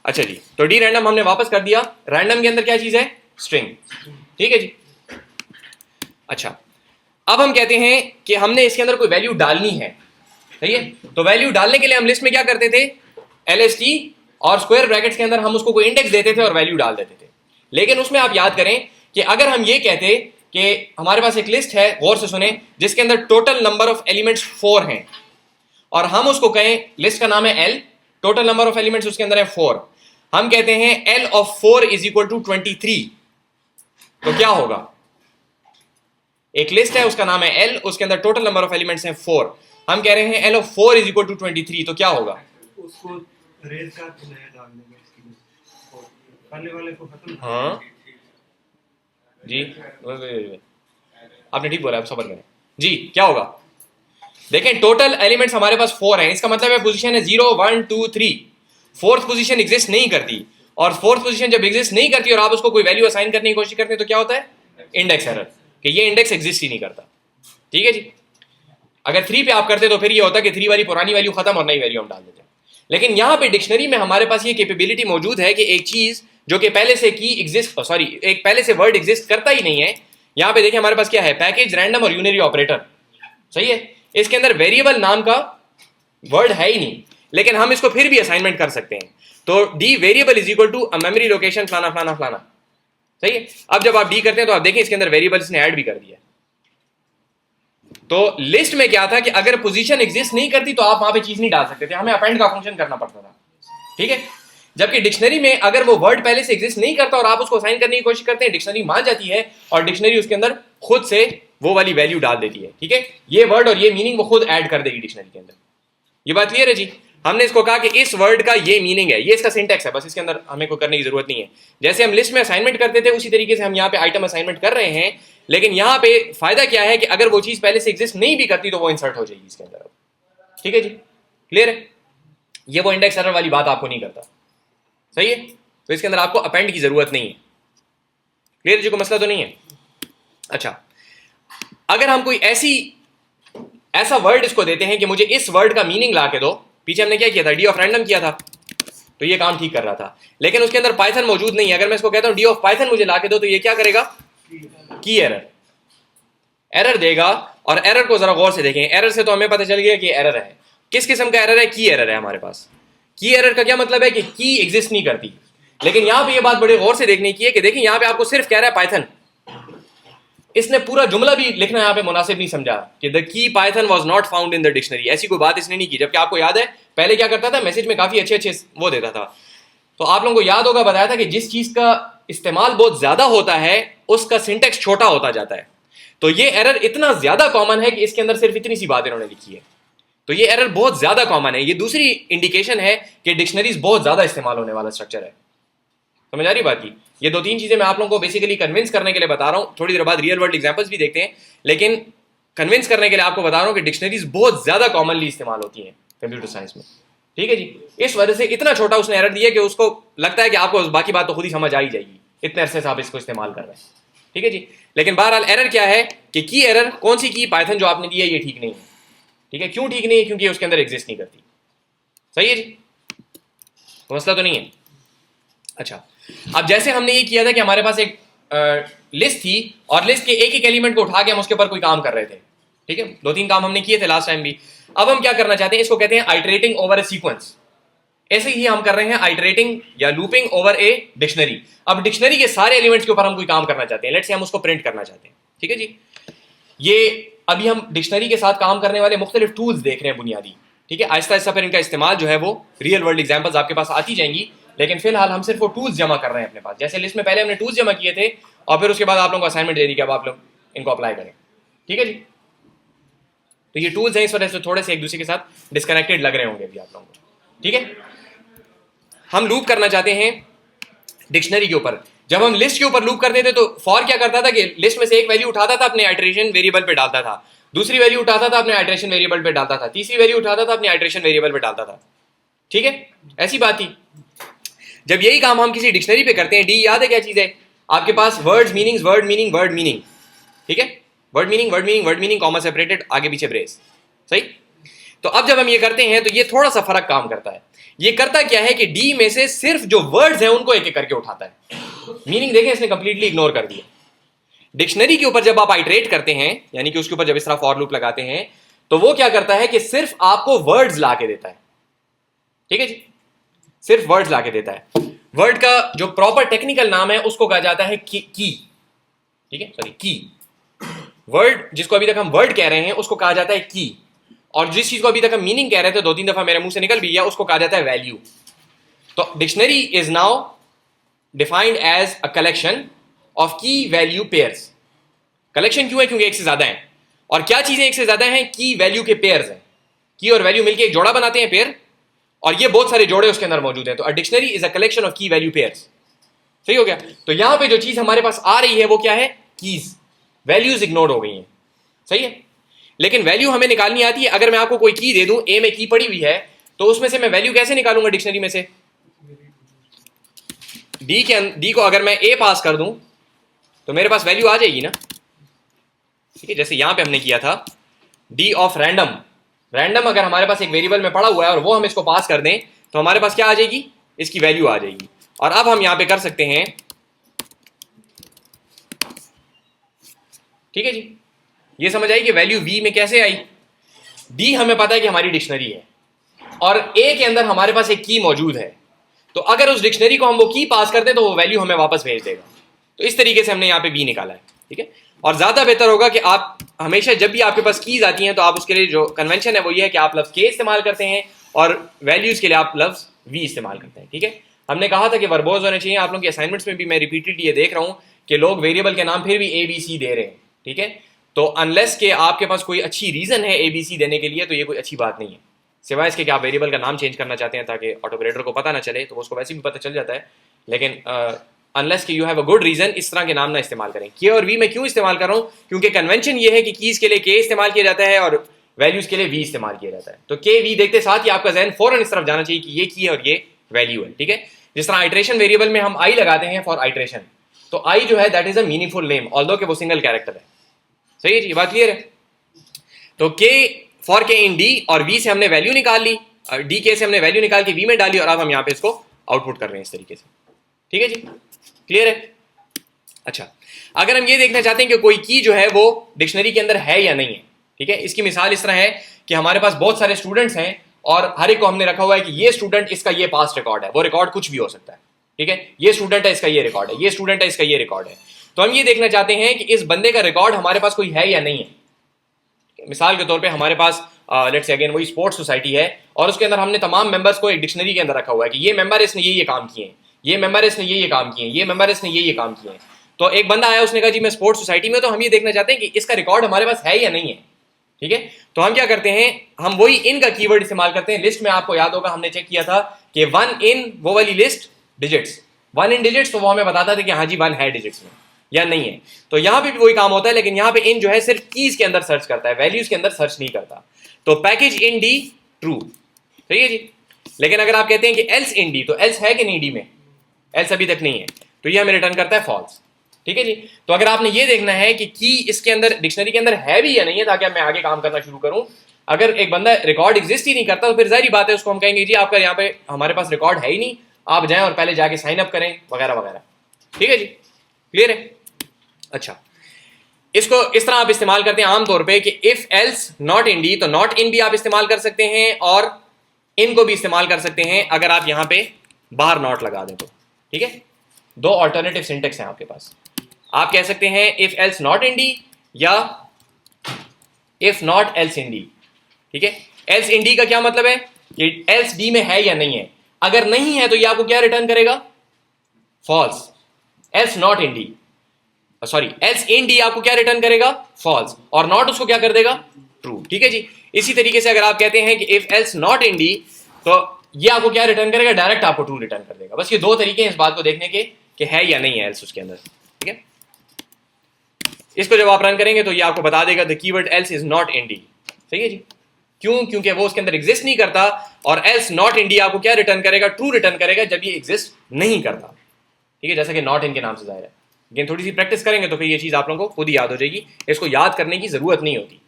अच्छा जी, तो डी रैंडम हमने वापस कर दिया। रैंडम के अंदर क्या चीज है? स्ट्रिंग, ठीक है जी। अच्छा, अब हम कहते हैं कि हमने इसके अंदर कोई वैल्यू डालनी है, सही है। तो वैल्यू डालने के लिए हम लिस्ट में क्या करते थे? LST और स्क्वायर ब्रैकेट्स के अंदर हम उसको कोई इंडेक्स देते थे और वैल्यू डाल देते थे। लेकिन उसमें आप याद करें कि अगर हम ये कहते कि हमारे पास एक लिस्ट है, गौर से सुने, जिसके अंदर टोटल नंबर ऑफ एलिमेंट्स 4 हैं, और हम उसको कहें, लिस्ट का नाम है L, total number of elements उसके अंदर है 4, हम कहते हैं L of 4 is equal to 23, तो क्या होगा? एक लिस्ट है उसका नाम है L, उसके अंदर टोटल नंबर ऑफ एलिमेंट्स हैं 4, हम कह रहे हैं L of 4 is equal to 23, तो क्या होगा? उसको रेज का नया डाल देंगे, पहले वाले को खत्म। हाँ जी, आपने ठीक बोला, आप सबर करें जी। क्या होगा? देखें टोटल एलिमेंट्स हमारे पास 4 हैं, इसका मतलब है पोजीशन है 0 1 2 3, फोर्थ पोजीशन एग्जिस्ट नहीं करती, और फोर्थ पोजीशन जब एग्जिस्ट नहीं करती और आप उसको कोई वैल्यू असाइन करने की कोशिश करते हैं तो क्या होता है? इंडेक्स एरर, कि ये इंडेक्स एग्जिस्ट ही नहीं करता, ठीक है जी। अगर 3 पे आप करते तो फिर ये होता कि 3 वाली पुरानी वैल्यू खत्म और नई वैल्यू हम डाल देते हैं। लेकिन यहां पे डिक्शनरी में हमारे पास ये कैपेबिलिटी मौजूद है कि एक चीज जो कि पहले से की एग्जिस्ट, सॉरी, एक पहले से वर्ड एग्जिस्ट करता ही नहीं है। यहां पे देखिए हमारे पास क्या है? पैकेज, रैंडम और यूनरी ऑपरेटर, सही है। इसके अंदर वेरिएबल नाम का वर्ड है ही नहीं, लेकिन हम इसको फिर भी असाइनमेंट कर सकते हैं। तो D variable is equal to a memory location फलाना फलाना फलाना, सही है। अब जब आप डी करते हैं तो आप देखें इसके अंदर वेरिएबल इसने ऐड भी कर दिया। तो लिस्ट में क्या था कि अगर पोजीशन एग्जिस्ट नहीं करती तो आप वहां पे चीज नहीं डाल सकते थे, हमें अपेंड का फंक्शन करना पड़ता था, ठीक है। जबकि डिक्शनरी में अगर वो वर्ड पहले से एग्जिस्ट नहीं करता और आप उसको असाइन करने की कोशिश करते हैं, डिक्शनरी मान जाती है और डिक्शनरी उसके अंदर खुद से वो वाली वैल्यू डाल देती है, ठीक है। ये वर्ड और ये मीनिंग वो खुद ऐड कर देगी डिक्शनरी के अंदर। ये बात क्लियर है जी? हमने इसको कहा कि इस वर्ड का ये मीनिंग है, ये इसका सिंटैक्स है, बस इसके अंदर हमें कोई करने की जरूरत नहीं है। जैसे हम लिस्ट में असाइनमेंट करते थे उसी तरीके से हम यहाँ पे आइटम असाइनमेंट कर रहे हैं, लेकिन यहाँ पे फायदा क्या है कि अगर वो चीज पहले से एग्जिस्ट नहीं भी करती तो वो इंसर्ट हो जाएगी इसके अंदर, ठीक है जी। क्लियर है? ये वो इंडेक्स एरर वाली बात आपको नहीं करता, सही है। तो इसके अंदर आपको अपेंड की जरूरत नहीं है। क्लियर जी? कोई मसला तो नहीं है? अच्छा, अगर हम कोई ऐसा वर्ड इसको देते हैं कि मुझे इस वर्ड का मीनिंग ला के दो, पीछे हमने क्या किया था? डी ऑफ रैंडम किया था, तो ये काम ठीक कर रहा था, लेकिन उसके अंदर पाइथन मौजूद नहीं है। अगर मैं इसको कहता हूं डी ऑफ पाइथन मुझे ला के दो, तो ये क्या करेगा? की एरर, एरर देगा, और एरर को जरा गौर से देखें। एरर से तो हमें पता चल गया कि एरर है। किस किस्म का एरर है? की एरर है हमारे पास। की एरर का क्या मतलब है कि की एग्जिस्ट नहीं करती। लेकिन यहां पे ये बात बड़े गौर से देखने की है कि देखिए यहां पे आपको सिर्फ कह रहा है पाइथन, इसने पूरा जुमला भी लिखना यहां पे मुनासिब नहीं समझा कि the key Python was not found in the dictionary. ऐसी कोई बात इसने नहीं की। जबकि आपको याद है पहले क्या करता था, मैसेज में काफी अच्छे अच्छे वो देता था। तो आप लोगों को याद होगा बताया था कि जिस चीज का इस्तेमाल बहुत ज्यादा होता है उसका सिंटेक्स छोटा होता जाता है। तो ये एरर इतना ज्यादा कॉमन है कि इसके अंदर सिर्फ इतनी सी बात इन्होंने लिखी है। तो ये एरर बहुत ज्यादा कॉमन है। ये दूसरी इंडिकेशन है कि डिक्शनरीज बहुत ज्यादा इस्तेमाल होने वाला स्ट्रक्चर है। समझ आ रही बात की? ये दो तीन चीजें मैं आप लोगों को बेसिकली कन्विंस करने के लिए बता रहा हूं। थोड़ी देर बाद रियल वर्ल्ड एग्जांपल्स भी देखते हैं, लेकिन कन्विंस करने के लिए आपको बता रहा हूं कि डिक्शनरीज बहुत ज्यादा कॉमनली इस्तेमाल होती हैं कंप्यूटर साइंस में। ठीक है जी। इस वजह से इतना छोटा उसने एरर दिया कि उसको लगता है कि आपको बाकी बात तो खुद ही समझ आ ही जाएगी, इतने अरसे से आप इसको इस्तेमाल कर रहे हैं। ठीक है जी। लेकिन बहरहाल एरर क्या है कि की एरर कौन सी की पाइथन जो आपने दी है ये ठीक नहीं है। ठीक है, क्यों ठीक नहीं है? क्योंकि उसके अंदर एग्जिस्ट नहीं करती। सही है जी, मसला तो नहीं है। अच्छा, अब जैसे हमने ये किया था कि हमारे पास एक लिस्ट थी और लिस्ट के एक एक एलिमेंट को उठा के हम उसके ऊपर कोई काम कर रहे थे। ठीक है, दो तीन काम हमने किए थे लास्ट टाइम भी। अब हम क्या करना चाहते हैं, इसको कहते हैं आइटरेटिंग ओवर ए सीक्वेंस। ऐसे ही हम कर रहे हैं आइटरेटिंग या लूपिंग ओवर ए डिक्शनरी। अब डिक्शनरी के सारे एलिमेंट्स के ऊपर हम कोई काम करना चाहते हैं। लेट्स से हम उसको प्रिंट करना चाहते हैं। ठीक है जी। ये अभी हम डिक्शनरी के साथ काम करने वाले मुख्तलिफ टूल्स देख रहे हैं बुनियादी। ठीक है, आहिस्ता आहिस्ता फिर इनका इस्तेमाल जो है वो रियल वर्ल्ड एग्जाम्पल्स आपके पास आती जाएंगी। लेकिन फिलहाल हम सिर्फ वो टूल्स जमा कर रहे हैं अपने पास। जैसे लिस्ट में पहले हमने टूल्स जमा किए थे और फिर उसके बाद आप लोगों को असाइनमेंट दे दी कि अब आप लोग इनको अप्लाई करें। ठीक है जी। तो ये टूल्स हैं, इस वजह से थोड़े से एक दूसरे के साथ डिस्कनेक्टेड लग रहे होंगे अभी आप लोगों को। ठीक है, हम लूप करना चाहते हैं डिक्शनरी के ऊपर। जब हम लिस्ट के ऊपर लूप करते थे तो फॉर क्या करता था कि लिस्ट में से एक वैल्यू उठाता था, अपने आइटरेशन वेरिएबल पे डालता था, दूसरी वैल्यू उठाता था, अपने आइटरेशन वेरिएबल पे डालता था, तीसरी वैल्यू उठाता था, अपने आइटरेशन वेरिएबल पे डालता था। ठीक है, ऐसी बात थी। जब यही काम हम किसी डिक्शनरी पे करते हैं, डी याद है क्या चीज है आपके पास? Words meanings, word meaning, word meaning. ठीक है, word meaning, word meaning, word meaning, comma separated, आगे पीछे ब्रेस। सही। तो अब जब हम ये करते हैं तो ये थोड़ा सा फर्क काम करता है। ये करता क्या है कि डी में से सिर्फ जो वर्ड्स हैं उनको एक एक करके उठाता है। मीनिंग देखें, इसने कंप्लीटली इग्नोर कर दिया। डिक्शनरी के ऊपर जब आप आइटरेट करते हैं, यानी कि उसके ऊपर जब इस तरह फॉर लूप लगाते हैं, तो वो क्या करता है कि सिर्फ आपको वर्ड्स ला के देता है। ठीक है जी, सिर्फ वर्ड्स ला के देता है। वर्ड का जो प्रॉपर टेक्निकल नाम है उसको कहा जाता है की। ठीक है, सॉरी, की। वर्ड जिसको अभी तक हम वर्ड कह रहे हैं उसको कहा जाता है की, और जिस चीज को अभी तक हम मीनिंग कह रहे थे, दो तीन दफा मेरे मुंह से निकल भी गया, उसको कहा जाता है वैल्यू। तो dictionary is now defined as a collection of key value pairs. Collection क्यों है? क्योंकि एक से ज्यादा है। और क्या चीजें एक से ज्यादा हैं? की वैल्यू के पेयर्स हैं। की और वैल्यू मिलकर एक जोड़ा बनाते हैं, पेयर, और ये बहुत सारे जोड़े उसके अंदर मौजूद हैं। तो a dictionary is a collection of key value pairs. सही हो गया। तो यहां पे जो चीज हमारे पास आ रही है वो क्या है? कीज। वैल्यूज इग्नोर हो गई हैं। सही है, लेकिन वैल्यू हमें निकालनी आती है। अगर मैं आपको कोई की दे दूं, ए में की पड़ी हुई है, तो उसमें से मैं वैल्यू कैसे निकालूंगा डिक्शनरी में से? डी को अगर मैं ए पास कर दूं तो मेरे पास वैल्यू आ जाएगी ना। ठीक है, जैसे यहां पे हमने किया था डी ऑफ रैंडम। रैंडम अगर हमारे पास एक वेरिएबल में पड़ा हुआ है और वो हम इसको पास कर दें तो हमारे पास क्या आ जाएगी? इसकी वैल्यू आ जाएगी। और अब हम यहां पे कर सकते हैं, ठीक है जी, ये समझ आई कि वैल्यू वी में कैसे आई? डी हमें पता है कि हमारी डिक्शनरी है और ए के अंदर हमारे पास एक की मौजूद है। तो अगर उस डिक्शनरी को हम वो की पास करते तो वो वैल्यू हमें वापस भेज देगा। तो इस तरीके से हमने यहाँ पे बी निकाला है। ठीक है, और ज्यादा बेहतर होगा कि आप हमेशा जब भी आपके पास कीज आती हैं तो आप उसके लिए जो कन्वेंशन है वो ये है कि आप लफ्ज के इस्तेमाल करते हैं और वैल्यूज के लिए आप लफ्ज वी इस्तेमाल करते हैं। ठीक है, हमने कहा था कि वर्बोज होने चाहिए। आप लोगों के असाइनमेंट्स में भी मैं रिपीटेडली ये देख रहा हूँ कि लोग वेरिएबल के नाम फिर भी ए बी सी दे रहे हैं। ठीक है, तो अनलेस के आपके पास कोई अच्छी रीजन है ए बी सी देने के लिए तो ये कोई अच्छी बात नहीं है, सिवाय इसके कि आप वेरिएबल का नाम चेंज करना चाहते हैं ताकि ऑटोपरेटर को पता ना चले, तो उसको वैसे भी पता चल जाता है। लेकिन अनलेस कि you have a good reason, इस तरह के नाम ना इस्तेमाल करें। के और वी मैं क्यों इस्तेमाल कर रहा हूँ? क्योंकि कन्वेंशन ये है कि कीज के लिए के इस्तेमाल किया जाता है और वैल्यूज के लिए वी इस्तेमाल किया जाता है। तो के वी देखते साथ ही आपका जहन फौरन इस तरफ जाना चाहिए कि ये की है और ये वैल्यू है। ठीक है, जिस तरह आइटरेशन वेरिएबल में हम आई लगाते हैं फॉर आइटरेशन, तो आई जो है that is a meaningful name although कि वो सिंगल कैरेक्टर है। सही है जी, बात क्लियर है? तो के फॉर के इन डी और वी से हमने वैल्यू निकाल ली, डी के से हमने वैल्यू निकाल के वी में डाली और अब हम यहाँ पे इसको आउटपुट कर रहे हैं इस तरीके से। ठीक है जी, क्लियर है? अच्छा, अगर हम ये देखना चाहते हैं कि कोई की जो है वो डिक्शनरी के अंदर है या नहीं है, ठीक है, इसकी मिसाल इस तरह है कि हमारे पास बहुत सारे स्टूडेंट्स हैं और हर एक को हमने रखा हुआ है कि ये स्टूडेंट, इसका ये पास्ट रिकॉर्ड है, वो रिकॉर्ड कुछ भी हो सकता है, ठीक है, ये स्टूडेंट है, इसका ये रिकॉर्ड है, ये स्टूडेंट है, इसका ये रिकॉर्ड है। तो हम ये देखना चाहते हैं कि इस बंदे का रिकॉर्ड हमारे पास कोई है या नहीं है। मिसाल के तौर पे हमारे पास लेट्स से अगेन वही स्पोर्ट्स सोसाइटी है और उसके अंदर हमने तमाम मेंबर्स को एक डिक्शनरी के अंदर रखा हुआ है कि ये मेंबर इसने ये काम किए हैं, ये मेंबर इसने ये काम किए हैं, ये मेंबर इसने ये काम किए हैं। तो एक बंदा आया, उसने कहा जी मैं स्पोर्ट्स सोसाइटी में, तो हम ये देखना चाहते हैं कि इसका रिकॉर्ड हमारे पास है या नहीं है, ठीक है। तो हम क्या करते हैं, हम वही इन का कीवर्ड इस्तेमाल करते हैं। लिस्ट में आपको याद होगा हमने चेक किया था कि 1 इन वो वाली लिस्ट डिजिट्स, 1 इन डिजिट्स, तो वो हमें बताता था कि हाँ जी 1 है डिजिट्स में या नहीं है। तो यहां पे भी वही काम होता है, लेकिन यहां पे इन जो है सिर्फ कीज के अंदर सर्च करता है, वैल्यूज के अंदर सर्च नहीं करता। तो पैकेज इन डी ट्रू, सही है जी। लेकिन अगर आप कहते हैं कि एल्स इन डी, तो एल्स है कि नहीं डी में, एल्स अभी तक नहीं है, तो ये हमें रिटर्न करता है फॉल्स, ठीक है जी। तो अगर आपने ये देखना है कि की इसके अंदर डिक्शनरी के अंदर है भी या नहीं है, ताकि मैं आगे काम करना शुरू करूं। अगर एक बंदा रिकॉर्ड एग्जिस्ट ही नहीं करता तो फिर जाहिर बात है उसको हम कहेंगे जी आपका यहाँ पे हमारे पास रिकॉर्ड है ही नहीं, आप जाएं और पहले जाके साइन अप करें वगैरह वगैरह, ठीक है जी, क्लियर है। अच्छा, इसको इस तरह आप इस्तेमाल करते हैं आमतौर पे कि if else not in D, तो नॉट इन भी आप इस्तेमाल कर सकते हैं और इन को भी इस्तेमाल कर सकते हैं अगर आप यहां पे बाहर नॉट लगा दें तो, ठीक है। दो ऑल्टरनेटिव सिंटेक्स हैं आपके पास। आप कह सकते हैं if else not in D या if not else in D, ठीक है। एल्स इन डी का क्या मतलब है कि एल्स डी में है या नहीं है। अगर नहीं है तो ये आपको क्या रिटर्न करेगा, false. Else not in D, sorry else in D आपको क्या रिटर्न करेगा, फॉल्स, और नॉट उसको क्या कर देगा, ट्रू, ठीक है जी। इसी तरीके से अगर आप कहते हैं कि if else not in D, तो ये आपको क्या रिटर्न करेगा, डायरेक्ट आपको ट्रू रिटर्न कर देगा। बस ये दो तरीके हैं इस बात को देखने के कि है या नहीं है एल्स उसके अंदर, ठीक है। इसको जब आप रन करेंगे तो ये आपको बता देगा the keyword else is not in D, सही है जी। क्यों, क्योंकि वो उसके अंदर एग्जिस्ट नहीं करता, और एल्स नॉट इन डी आपको क्या रिटर्न करेगा, ट्रू रिटर्न करेगा जब ये एग्जिस्ट नहीं करता, ठीक है, जैसा कि नॉट इन के नाम से जाहिर है। लेकिन थोड़ी सी प्रैक्टिस करेंगे तो फिर ये चीज़ आप लोगों को खुद ही याद हो जाएगी, इसको याद करने की ज़रूरत नहीं होती,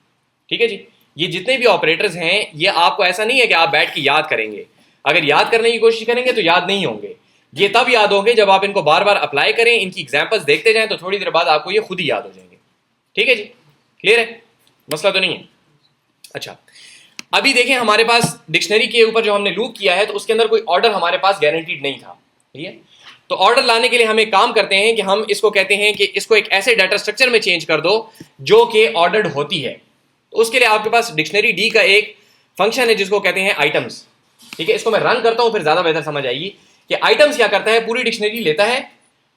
ठीक है जी। ये जितने भी ऑपरेटर्स हैं ये आपको ऐसा नहीं है कि आप बैठ के याद करेंगे, अगर याद करने की कोशिश करेंगे तो याद नहीं होंगे। ये तब याद होंगे जब आप इनको बार बार अप्लाई करें, इनकी एग्जाम्पल्स देखते जाएं, तो थोड़ी देर बाद आपको ये खुद ही याद हो जाएंगे, ठीक है जी, क्लियर है, मसला तो नहीं है। अच्छा, अभी देखें हमारे पास डिक्शनरी के ऊपर जो हमने लूप किया है तो उसके अंदर कोई ऑर्डर हमारे पास गारंटीड नहीं था, ठीक है। तो ऑर्डर लाने के लिए हम एक काम करते हैं कि हम इसको कहते हैं कि इसको एक ऐसे डाटा स्ट्रक्चर में चेंज कर दो जो कि ऑर्डर्ड होती है। तो उसके लिए आपके पास डिक्शनरी डी का एक फंक्शन है जिसको कहते हैं आइटम्स, ठीक है। इसको मैं रन करता हूं फिर ज्यादा बेहतर समझ आएगी कि आइटम्स क्या करता है, पूरी डिक्शनरी लेता है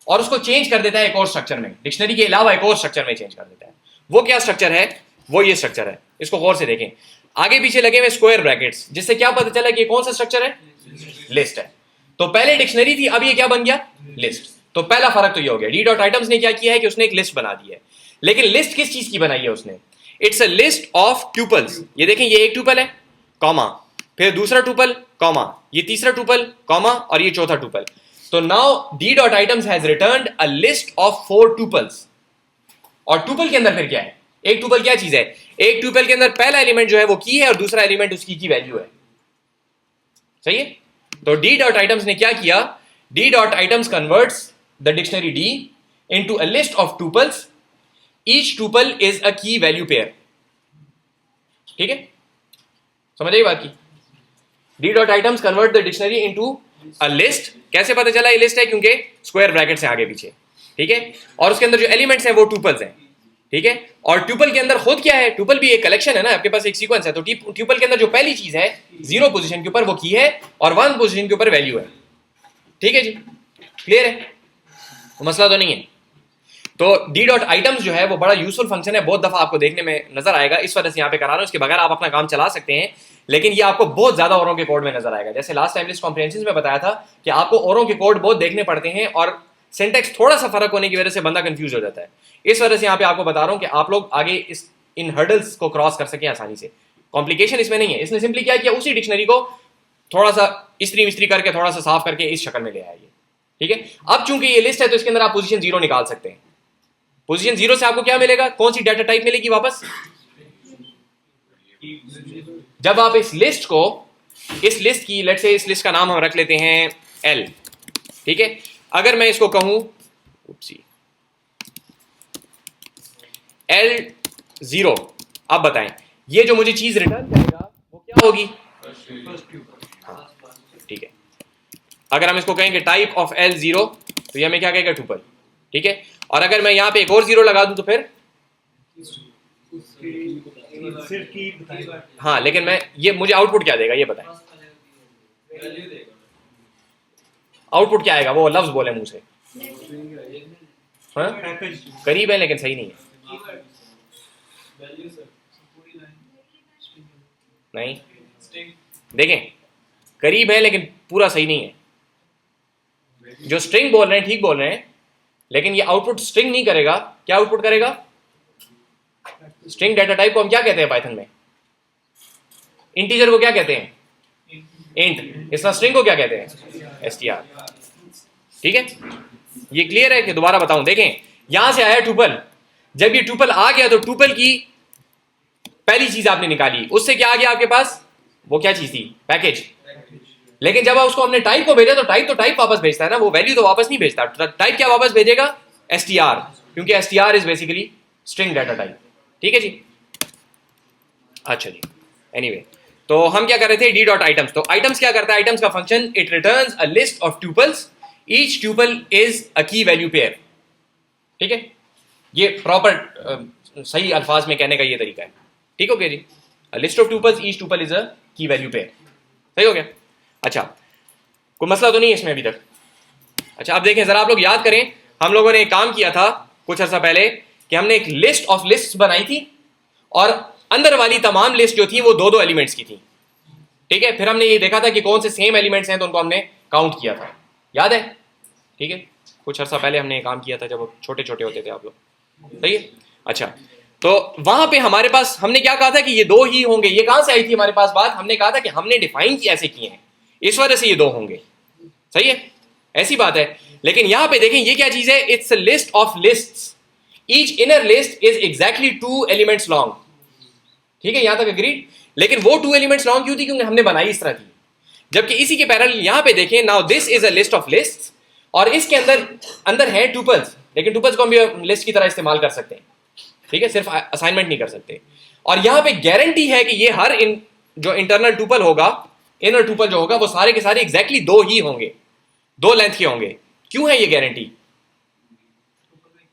और उसको चेंज कर देता है एक और स्ट्रक्चर में, डिक्शनरी के अलावा एक और स्ट्रक्चर में चेंज कर देता है। वो क्या स्ट्रक्चर है, वो ये स्ट्रक्चर है। इसको गौर से देखें, आगे पीछे लगे हुए स्क्वायर ब्रैकेट्स, जिससे क्या पता चला कि ये कौन सा स्ट्रक्चर है, लिस्ट है। तो पहले डिक्शनरी थी, अब ये क्या बन गया, लिस्ट। तो पहला फर्क तो ये हो गया, डी डॉट आइटम्स ने क्या किया है कि उसने एक लिस्ट बना दी है। लेकिन लिस्ट किस चीज की बनाई है उसने, it's a list of tuples. ये देखें, ये एक ट्यूपल है, कॉमा, फिर दूसरा ट्यूपल, कॉमा, ये तीसरा ट्यूपल, कॉमा, और ये चौथा ट्यूपल। तो now D dot items has returned a list of 4 tuples. और ट्यूपल के अंदर फिर क्या है, एक ट्यूपल क्या चीज है, एक ट्यूपल के अंदर पहला एलिमेंट जो है वो की है और दूसरा एलिमेंट उसकी की वैल्यू है, सही है। तो डी डॉट आइटम्स ने क्या किया, D dot items converts the dictionary D into a list of tuples, each tuple is a key value pair, ठीक है, समझ आई बात की। D dot items convert the dictionary into a list. कैसे पता चला ये लिस्ट है, क्योंकि स्क्वायर ब्रैकेट से आगे पीछे, ठीक है, और उसके अंदर जो एलिमेंट्स हैं वो ट्यूपल्स हैं, ठीक है। और ट्यूपल के अंदर खुद क्या है, ट्यूपल भी एक कलेक्शन है ना, आपके पास एक सीक्वेंस है। तो ट्यूपल के अंदर जो पहली चीज है 0 पोजीशन के ऊपर वो की है और 1 पोजीशन के ऊपर वैल्यू है, ठीक है जी, क्लियर है, तो मसला तो नहीं है। तो डी डॉट आइटम्स जो है वो बड़ा यूजफुल फंक्शन है, बहुत दफा आपको देखने में नजर आएगा, इस वजह से यहाँ पे करा रहा हूँ। इसके बगैर आप अपना काम चला सकते हैं, लेकिन ये आपको बहुत ज्यादा औरों के कोड में नजर आएगा। जैसे लास्ट टाइम लिस्ट कॉम्प्रिहेंशन में बताया था कि आपको औरों के कोड बहुत देखने पड़ते हैं और सिंटेक्स थोड़ा सा फर्क होने की वजह से बंदा कंफ्यूज हो जाता है। इस वजह से यहाँ पे आपको बता रहा हूँ कि आप लोग आगे इन हर्डल्स को क्रॉस कर सकें आसानी से। कॉम्प्लिकेशन इसमें नहीं है, इसने सिंपली क्या किया, उसी डिक्शनरी को थोड़ा सा इस्त्री मिस्त्री करके थोड़ा सा साफ करके इस शक्ल में ले आया, ठीक है। अब चूंकि ये लिस्ट है तो इसके अंदर आप पोजीशन 0 निकाल सकते हैं। पोजीशन 0 से आपको क्या मिलेगा, कौन सी डाटा टाइप मिलेगी वापस, जब आप इस लिस्ट को, इस लिस्ट की, लेट्स से इस लिस्ट का नाम हम रख लेते हैं L, ठीक है। अगर मैं इसको कहूं, L0, अब बताएं ये जो मुझे चीज रिटर्न करेगा वो क्या होगी? First tuple. हाँ, ठीक है। अगर हम इसको कहेंगे टाइप ऑफ L0 तो ये हमें क्या कहेगा? ट्यूपल, ठीक है। और अगर मैं यहाँ पे एक और 0 लगा दूं तो फिर सिर्फ की बताइए। हाँ, लेकिन मैं ये मुझे आउटपुट क्या देगा ये बताएं? आउटपुट क्या आएगा? वो लफ्ज बोले मुंह से। हाँ, पैकेज करीब है लेकिन सही नहीं है। नहीं, देखें करीब है लेकिन पूरा सही नहीं है। जो स्ट्रिंग बोल रहे हैं ठीक बोल रहे हैं, लेकिन ये आउटपुट स्ट्रिंग नहीं करेगा। क्या आउटपुट करेगा? स्ट्रिंग डाटा टाइप को हम क्या कहते हैं पाइथन में? इंटीजर को क्या कहते हैं? इंट। इसका स्ट्रिंग को क्या कहते हैं? str। ठीक है, ये क्लियर है कि दोबारा बताऊं? देखें यहां से आया ट्यूपल, जब ये ट्यूपल आ गया तो ट्यूपल की पहली चीज आपने निकाली, उससे क्या आ गया आपके पास? वो क्या चीज थी? पैकेज। लेकिन जब उसको हमने टाइप को भेजा तो टाइप वापस भेजता है ना, वो वैल्यू तो वापस नहीं भेजता। टाइप क्या वापस भेजेगा? str, क्योंकि str is basically string data type. ठीक है जी, अच्छा जी। एनीवे, तो हम क्या कर रहे थे? D dot items. तो आइटम्स क्या करता है? आइटम्स का function it returns a list of tuples, each tuple is a key value pair. ठीक है, ये प्रॉपर सही अल्फाज में कहने का ये तरीका है। ठीक हो गया जी? A list of tuples, each tuple is a key value pair. सही हो गया? अच्छा, कोई मसला तो नहीं है इसमें अभी तक? अच्छा, अब देखें जरा, आप लोग याद करें, हम लोगों ने एक काम किया था कुछ अर्सा पहले कि हमने एक लिस्ट ऑफ लिस्ट्स बनाई थी और अंदर वाली तमाम लिस्ट जो थी वो दो दो एलिमेंट्स की थी। ठीक है, फिर हमने ये देखा था कि कौन से सेम एलिमेंट्स हैं तो उनको हमने काउंट किया था। याद है? ठीक है, कुछ अर्सा पहले हमने ये काम किया था जब छोटे छोटे होते थे आप लोग। सही है? अच्छा, तो वहां पे हमारे पास हमने क्या कहा था कि ये दो ही होंगे। ये कहां से आई थी हमारे पास बात? हमने कहा था कि हमने डिफाइन ऐसे किए हैं, इस वजह से ये दो होंगे। सही है, ऐसी बात है। लेकिन यहां पे देखें ये क्या चीज है? It's a list of lists, each inner list is exactly 2 elements long. ठीक है, यहां तक एग्रीड? लेकिन वो 2 एलिमेंट्स लॉन्ग क्यों थी? क्योंकि हमने बनाई इस तरह थी। जबकि इसी के पैरेलल यहां पे देखें, now this is a list of lists और इसके अंदर है ट्यूपल्स, लेकिन ट्यूपल्स को हम भी लिस्ट की तरह इस्तेमाल कर सकते हैं। ठीक है, सिर्फ असाइनमेंट नहीं कर सकते। और यहां पे गारंटी है कि ये हर जो इंटरनल ट्यूपल होगा, इनर ट्यूपल जो होगा, वो सारे के सारे एग्जैक्टली 2 ही होंगे, 2 लेंथ के होंगे। क्यों है ये गारंटी?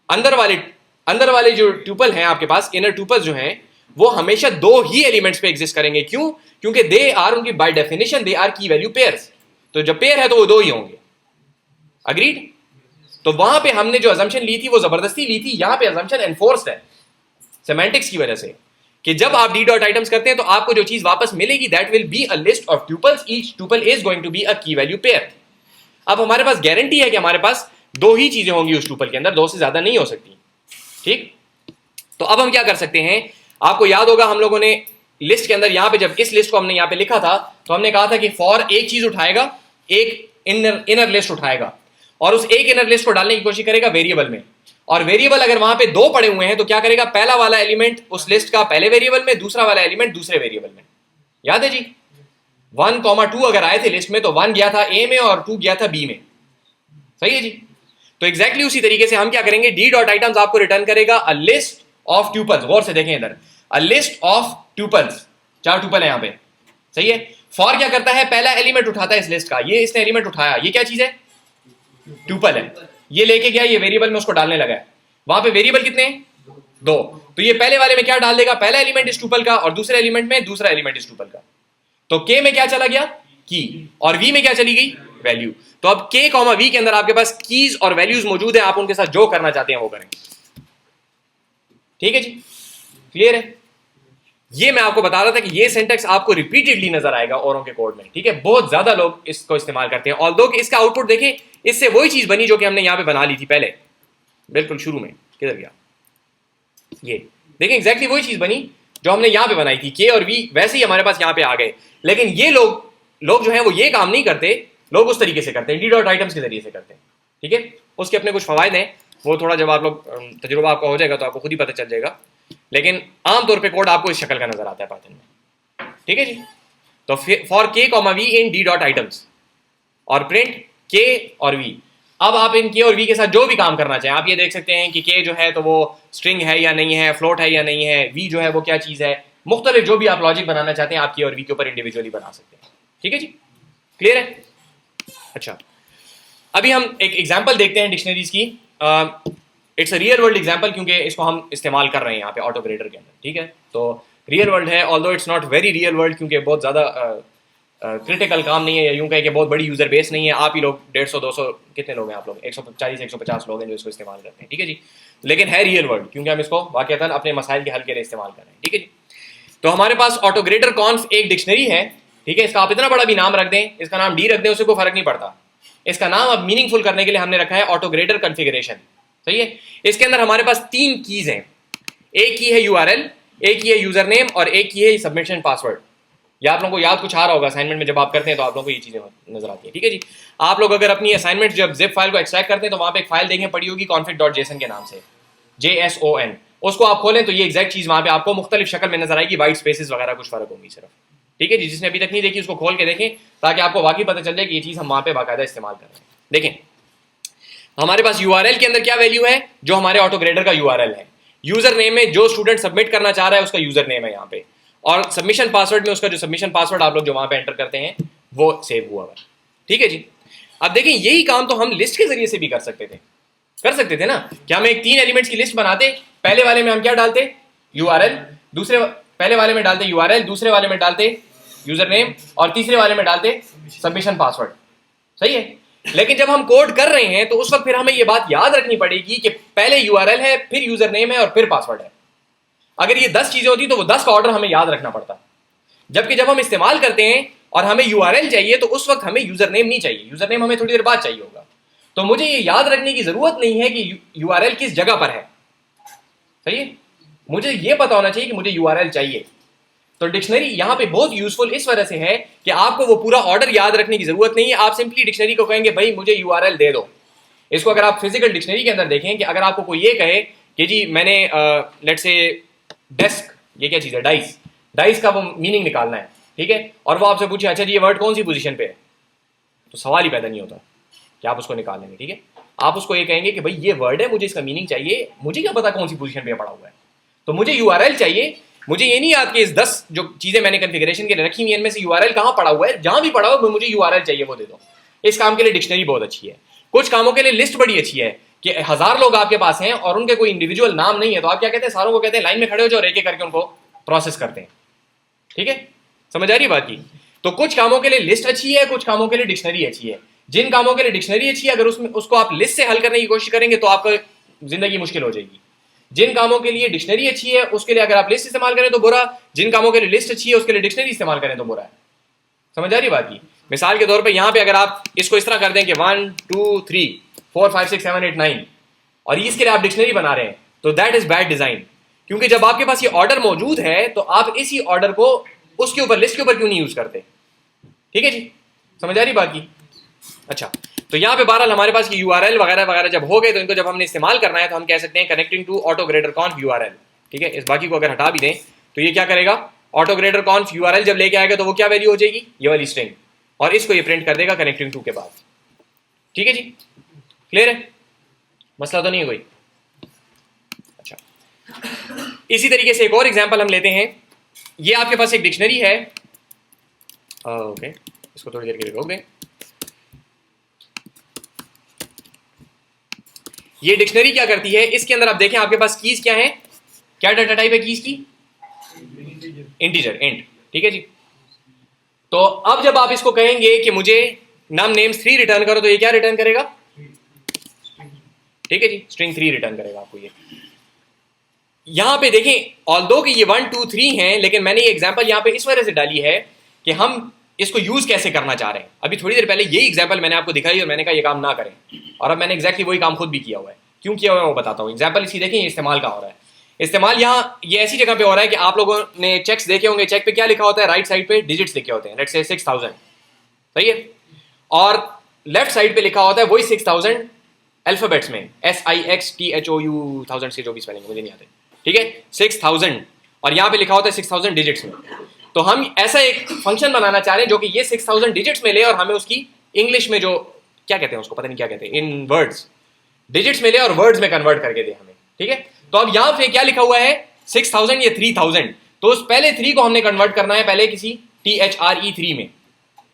अंदर वाले जो ट्यूपल हैं आपके पास, इनर ट्यूपल जो हैं, वो हमेशा 2 ही एलिमेंट्स पे एग्जिस्ट करेंगे। क्यों? क्योंकि दे आर, उनकी बाय डेफिनेशन दे आर की वैल्यू पेयर्स। तो जब पेयर है तो वो 2 ही होंगे। अग्रीड? तो वहां पे हमने जो अजम्पशन ली थी वो जबरदस्ती ली थी, यहां पे अजम्पशन एनफोर्स्ड है सेमेंटिक्स की वजह से, कि जब आप डी डॉट आइटम्स करते हैं तो आपको जो चीज वापस मिलेगी that will be a list of tuples, each tuple is going to be a key value pair. अब हमारे पास गारंटी है कि हमारे पास 2 ही चीजें होंगी उस ट्यूपल के अंदर, 2 से ज्यादा नहीं हो सकती। ठीक, तो अब हम क्या कर सकते हैं? आपको याद होगा हम लोगों ने लिस्ट के अंदर यहां पे जब इस लिस्ट को हमने यहां पे लिखा था तो हमने कहा था कि फॉर एक चीज उठाएगा, एक इनर लिस्ट उठाएगा और उस एक इनर लिस्ट को डालने की कोशिश करेगा वेरिएबल में। और वेरिएबल अगर वहां पे 2 पड़े हुए हैं तो क्या करेगा? पहला वाला एलिमेंट उस लिस्ट का पहले वेरिएबल में, दूसरा वाला एलिमेंट दूसरे वेरिएबल में। याद है जी? 1, 2 अगर आए थे लिस्ट में तो 1 गया था ए में और 2 गया था बी में। सही है जी? तो एग्जैक्टली उसी तरीके से हम क्या करेंगे? डी डॉट आइटम्स आपको रिटर्न करेगा अ लिस्ट ऑफ ट्यूपल्स। गौर से देखें इधर, अ लिस्ट ऑफ ट्यूपल्स, 4 ट्यूपल है यहां पे। सही है? फॉर क्या करता है? पहला एलिमेंट उठाता है इस लिस्ट का, ये इसने एलिमेंट उठाया, ये क्या चीज है? ट्यूपल है। ये लेके गया, ये वेरिएबल में उसको डालने लगा है। वहां पे वेरिएबल कितने हैं? 2। तो ये पहले वाले में क्या डाल देगा? पहला एलिमेंट इस ट्यूपल का और दूसरे एलिमेंट में दूसरा एलिमेंट इस ट्यूपल का। तो के में क्या चला गया? की, और वी में क्या चली गई? वैल्यू। तो अब के कॉमा वी के अंदर आपके पास कीज और वैल्यूज मौजूद है, आप उनके साथ जो करना चाहते हैं वो करें। ठीक है जी, क्लियर है? ये मैं आपको बता रहा था कि ये सिंटेक्स आपको रिपीटेडली नजर आएगा औरों के कोड में। ठीक है, बहुत ज्यादा लोग इसको इस्तेमाल करते हैं। ऑल्दो कि इसका आउटपुट देखें, इससे वही चीज बनी जो कि हमने यहां पे बना ली थी पहले, बिल्कुल शुरू में। किधर गया? ये देखें, एग्जैक्टली वही चीज बनी जो हमने यहां पे बनाई थी। के और वी वैसे ही हमारे पास यहां पे आ गए। लेकिन ये लोग जो है वो ये काम नहीं करते, लोग उस तरीके से करते हैं, डी डॉट आइटम्स के जरिए से करते हैं। ठीक है, उसके अपने कुछ फवायद हैं, वो थोड़ा जब आप लोग तजुर्बा आपका हो जाएगा तो आपको खुद ही पता चल जाएगा। लेकिन आमतौर पे कोड आपको इस शक्ल का नजर आता है पाइथन में। ठीक है जी? तो for k comma v in D dot items और प्रिंट के और वी। अब आप इन के और वी के साथ जो भी काम करना चाहें, आप ये देख सकते हैं कि के जो है तो वो स्ट्रिंग है या नहीं है, फ्लोट है या नहीं है, वी जो है वो क्या चीज़ है, मुख्तलिफ जो भी आप लॉजिक बनाना चाहते हैं आप के और वी के ऊपर इंडिविजुअली बना सकते हैं। ठीक है जी, क्लियर है? अच्छा, अभी हम एक एग्जाम्पल देखते हैं डिक्शनरीज की। It's a real world example, क्योंकि इसको हम इस्तेमाल कर रहे हैं यहाँ पे ऑटो ग्रेडर के अंदर। ठीक है, तो रियल वर्ल्ड है, although it's not very real world, क्योंकि बहुत ज़्यादा क्रिटिकल काम नहीं है, या यूँ कहे कि बहुत बड़ी यूज़र बेस नहीं है। आप ही लोग 150-200 कितने लोग हैं आप लोग, 140-150 लोग हैं जो इसको इस्तेमाल करते हैं। ठीक है जी, लेकिन है रियल वर्ल्ड, क्योंकि हम इसको वाक़तन अपने मसाइल के हल के लिए इस्तेमाल कर रहे हैं। ठीक है जी, तो हमारे पास ऑटो ग्रेडर कॉन्फ एक डिक्शनरी है। ठीक है, इसका आप इतना बड़ा भी नाम रख दें, इसका नाम डी रख दें, उससे कोई फर्क नहीं पड़ता। इसका नाम अब मीनिंगफुल करने के लिए हमने रखा है ऑटो ग्रेडर कॉन्फ़िगरेशन। सही है, इसके अंदर हमारे पास 3 कीज हैं। एक की है URL, एक की है यूजर नेम, और एक की है सबमिशन पासवर्ड। या आप लोगों को याद कुछ आ रहा होगा असाइनमेंट में, जब आप करते हैं तो आप लोगों को ये चीज़ें नजर आती है। ठीक है जी, आप लोग अगर अपनी असाइनमेंट जब जिप फाइल को एक्सट्रैक्ट करते हैं तो वहाँ पे एक फाइल देखने पड़ी होगी config.json के नाम से, JSON। उसको आप खोलें तो ये एग्जैक्ट चीज़ वहाँ पे आपको मुख्तलिफ शक्ल में नजर आएगी, वाइट स्पेसेस वगैरह कुछ फर्क होंगी सिर्फ। ठीक है जी, जिसने अभी तक नहीं देखी उसको खोल के देखें, ताकि आपको वाकई पता चल जाए कि ये चीज़ हम वहाँ पे बाकायदा इस्तेमाल कर रहे हैं। देखें, हमारे पास URL के अंदर क्या वैल्यू है, जो हमारे ऑटो ग्रेडर का URL है। यूजर नेम में जो स्टूडेंट सबमिट करना चाह रहा है उसका यूजर नेम है यहाँ पे, और सबमिशन पासवर्ड में उसका जो सबमिशन पासवर्ड आप लोग जो वहाँ पे एंटर करते हैं वो सेव हुआ हुआ। ठीक है जी, अब देखें यही काम तो हम लिस्ट के जरिए से भी कर सकते थे ना, कि हम एक 3 एलिमेंट्स की लिस्ट बनाते, पहले वाले में हम क्या डालते, URL, पहले वाले में डालते URL, दूसरे वाले में डालते यूजर नेम, और तीसरे वाले में डालते सबमिशन पासवर्ड। सही है, लेकिन जब हम कोड कर रहे हैं तो उस वक्त फिर हमें यह बात याद रखनी पड़ेगी कि पहले URL है, फिर यूजर नेम है, और फिर पासवर्ड है। अगर ये 10 चीजें होती तो वो 10 का ऑर्डर हमें याद रखना पड़ता। जबकि जब हम इस्तेमाल करते हैं और हमें URL चाहिए तो उस वक्त हमें यूजर नेम नहीं चाहिए, यूजर नेम हमें थोड़ी देर बाद चाहिए होगा। तो मुझे ये याद रखने की जरूरत नहीं है कि URL किस जगह पर है। सही है, मुझे ये पता होना चाहिए कि मुझे URL चाहिए। तो डिक्शनरी यहाँ पे बहुत यूजफुल इस वजह से है कि आपको वो पूरा ऑर्डर याद रखने की जरूरत नहीं है। आप सिंपली डिक्शनरी को कहेंगे भाई मुझे URL दे दो। इसको अगर आप फिजिकल डिक्शनरी के अंदर देखें कि अगर आपको कोई ये कहे कि जी मैंने लेट्स से डेस्क, ये क्या चीज़ है, डाइस का वो मीनिंग निकालना है। ठीक है, और वो आपसे पूछे अच्छा जी ये वर्ड कौन सी पोजीशन पे है, तो सवाल ही पैदा नहीं होता कि आप उसको निकाल लेंगे। ठीक है, आप उसको ये कहेंगे कि भाई ये वर्ड है, मुझे इसका मीनिंग चाहिए, मुझे क्या पता कौन सी पोजीशन पे पड़ा हुआ है, तो मुझे URL चाहिए। मुझे ये नहीं याद कि इस 10 जो चीज़ें मैंने कॉन्फ़िगरेशन के लिए रखी हुई है इनमें से URL कहाँ पड़ा हुआ है, जहाँ भी पड़ा हुआ मुझे URL चाहिए वो दे दो। इस काम के लिए डिक्शनरी बहुत अच्छी है। कुछ कामों के लिए लिस्ट बड़ी अच्छी है कि 1000 लोग आपके पास हैं और उनके कोई इंडिविजुअल नाम नहीं है, तो आप क्या कहते हैं, सारों को कहते हैं लाइन में खड़े हो जाओ और एक एक करके उनको प्रोसेस करते हैं। ठीक है, समझ आ रही है बात की? तो कुछ कामों के लिए लिस्ट अच्छी है, कुछ कामों के लिए डिक्शनरी अच्छी है। जिन कामों के लिए डिक्शनरी अच्छी है, अगर उसको आप लिस्ट से हल करने की कोशिश करेंगे तो आपको जिंदगी मुश्किल हो जाएगी। जिन कामों के लिए डिक्शनरी अच्छी है उसके लिए अगर आप लिस्ट इस्तेमाल करें तो बुरा, जिन कामों के लिए लिस्ट अच्छी है उसके लिए डिक्शनरी इस्तेमाल करें तो बुरा है। समझ आ रही बात की? मिसाल के तौर पे यहाँ पे अगर आप इसको इस तरह कर दें कि 1 2 3 4 5 6 7 8 9 और इसके लिए आप डिक्शनरी बना रहे हैं तो दैट इज बैड डिजाइन। क्योंकि जब आपके पास ये ऑर्डर मौजूद है तो आप इसी ऑर्डर को उसके ऊपर लिस्ट के ऊपर क्यों नहीं यूज करते? ठीक है जी, समझ आ रही बात की? अच्छा, तो यहाँ पे बहरहाल हमारे पास की URL वगैरह वगैरह जब हो गए तो इनको जब हमने इस्तेमाल करना है तो हम कह सकते हैं connecting to auto grader conf URL। ठीक है, इस बाकी को अगर हटा भी दें तो ये क्या करेगा, ऑटो ग्रेडर कॉन्फ URL जब लेके आएगा तो वो क्या वैल्यू हो जाएगी, ये वाली स्ट्रिंग, और इसको ये प्रिंट कर देगा कनेक्टिंग टू के बाद। ठीक है जी, क्लियर है, मसला तो नहीं है कोई? अच्छा, इसी तरीके से एक और एग्जाम्पल हम लेते हैं। ये आपके पास एक डिक्शनरी है, ओके इसको थोड़ी देर के लिए रोक दें। ये डिक्शनरी क्या करती है, इसके अंदर आप देखें आपके पास कीज क्या है, क्या डाटा टाइप है कीज की, इंटीजर, इंट। ठीक है जी, तो अब जब आप इसको कहेंगे कि मुझे नम नेम्स 3 रिटर्न करो तो ये क्या रिटर्न करेगा? ठीक है जी, स्ट्रिंग 3 रिटर्न करेगा आपको। ये यहां पे देखें ऑल्दो कि ये 1 2 3 हैं, लेकिन मैंने ये एग्जांपल यहां पे इस वजह से डाली है कि हम इसको यूज कैसे करना चाह रहे हैं। अभी थोड़ी देर पहले यही एग्जांपल मैंने आपको दिखाई और मैंने कहा ये काम ना करें, और अब मैंने एग्जैक्टली वही काम खुद भी किया हुआ है। क्यों किया हुआ है वो बताता हूँ। एग्जांपल इसकी देखें, ये इस्तेमाल कहाँ हो रहा है। इस्तेमाल यहाँ ये ऐसी जगह पे हो रहा है कि आप लोगों ने चेक्स देखे होंगे, चेक पे क्या लिखा होता है, राइट साइड पे डिजिट्स लिखे होते हैं, लेट्स से 6000, सही है, और लेफ्ट साइड पे लिखा होता है वही 6000 अल्फाबेट्स में, SIXTHOU 1000 से जो भी स्पेलिंग मुझे नहीं आते। ठीक है, 6000, और यहाँ पे लिखा होता है 6000 डिजिट्स में। तो हम ऐसा एक फंक्शन बनाना चाह रहे हैं जो कि ये 6000 डिजिट्स में ले और हमें उसकी इंग्लिश में जो क्या कहते हैं उसको, पता नहीं क्या कहते हैं, इन वर्ड्स, डिजिट्स में ले और वर्ड्स में कन्वर्ट करके दे हमें, ठीक है। तो अब यहाँ पे क्या लिखा हुआ है 6000 या 3000, तो उस पहले 3 को हमने कन्वर्ट करना है पहले किसी THRE3 में,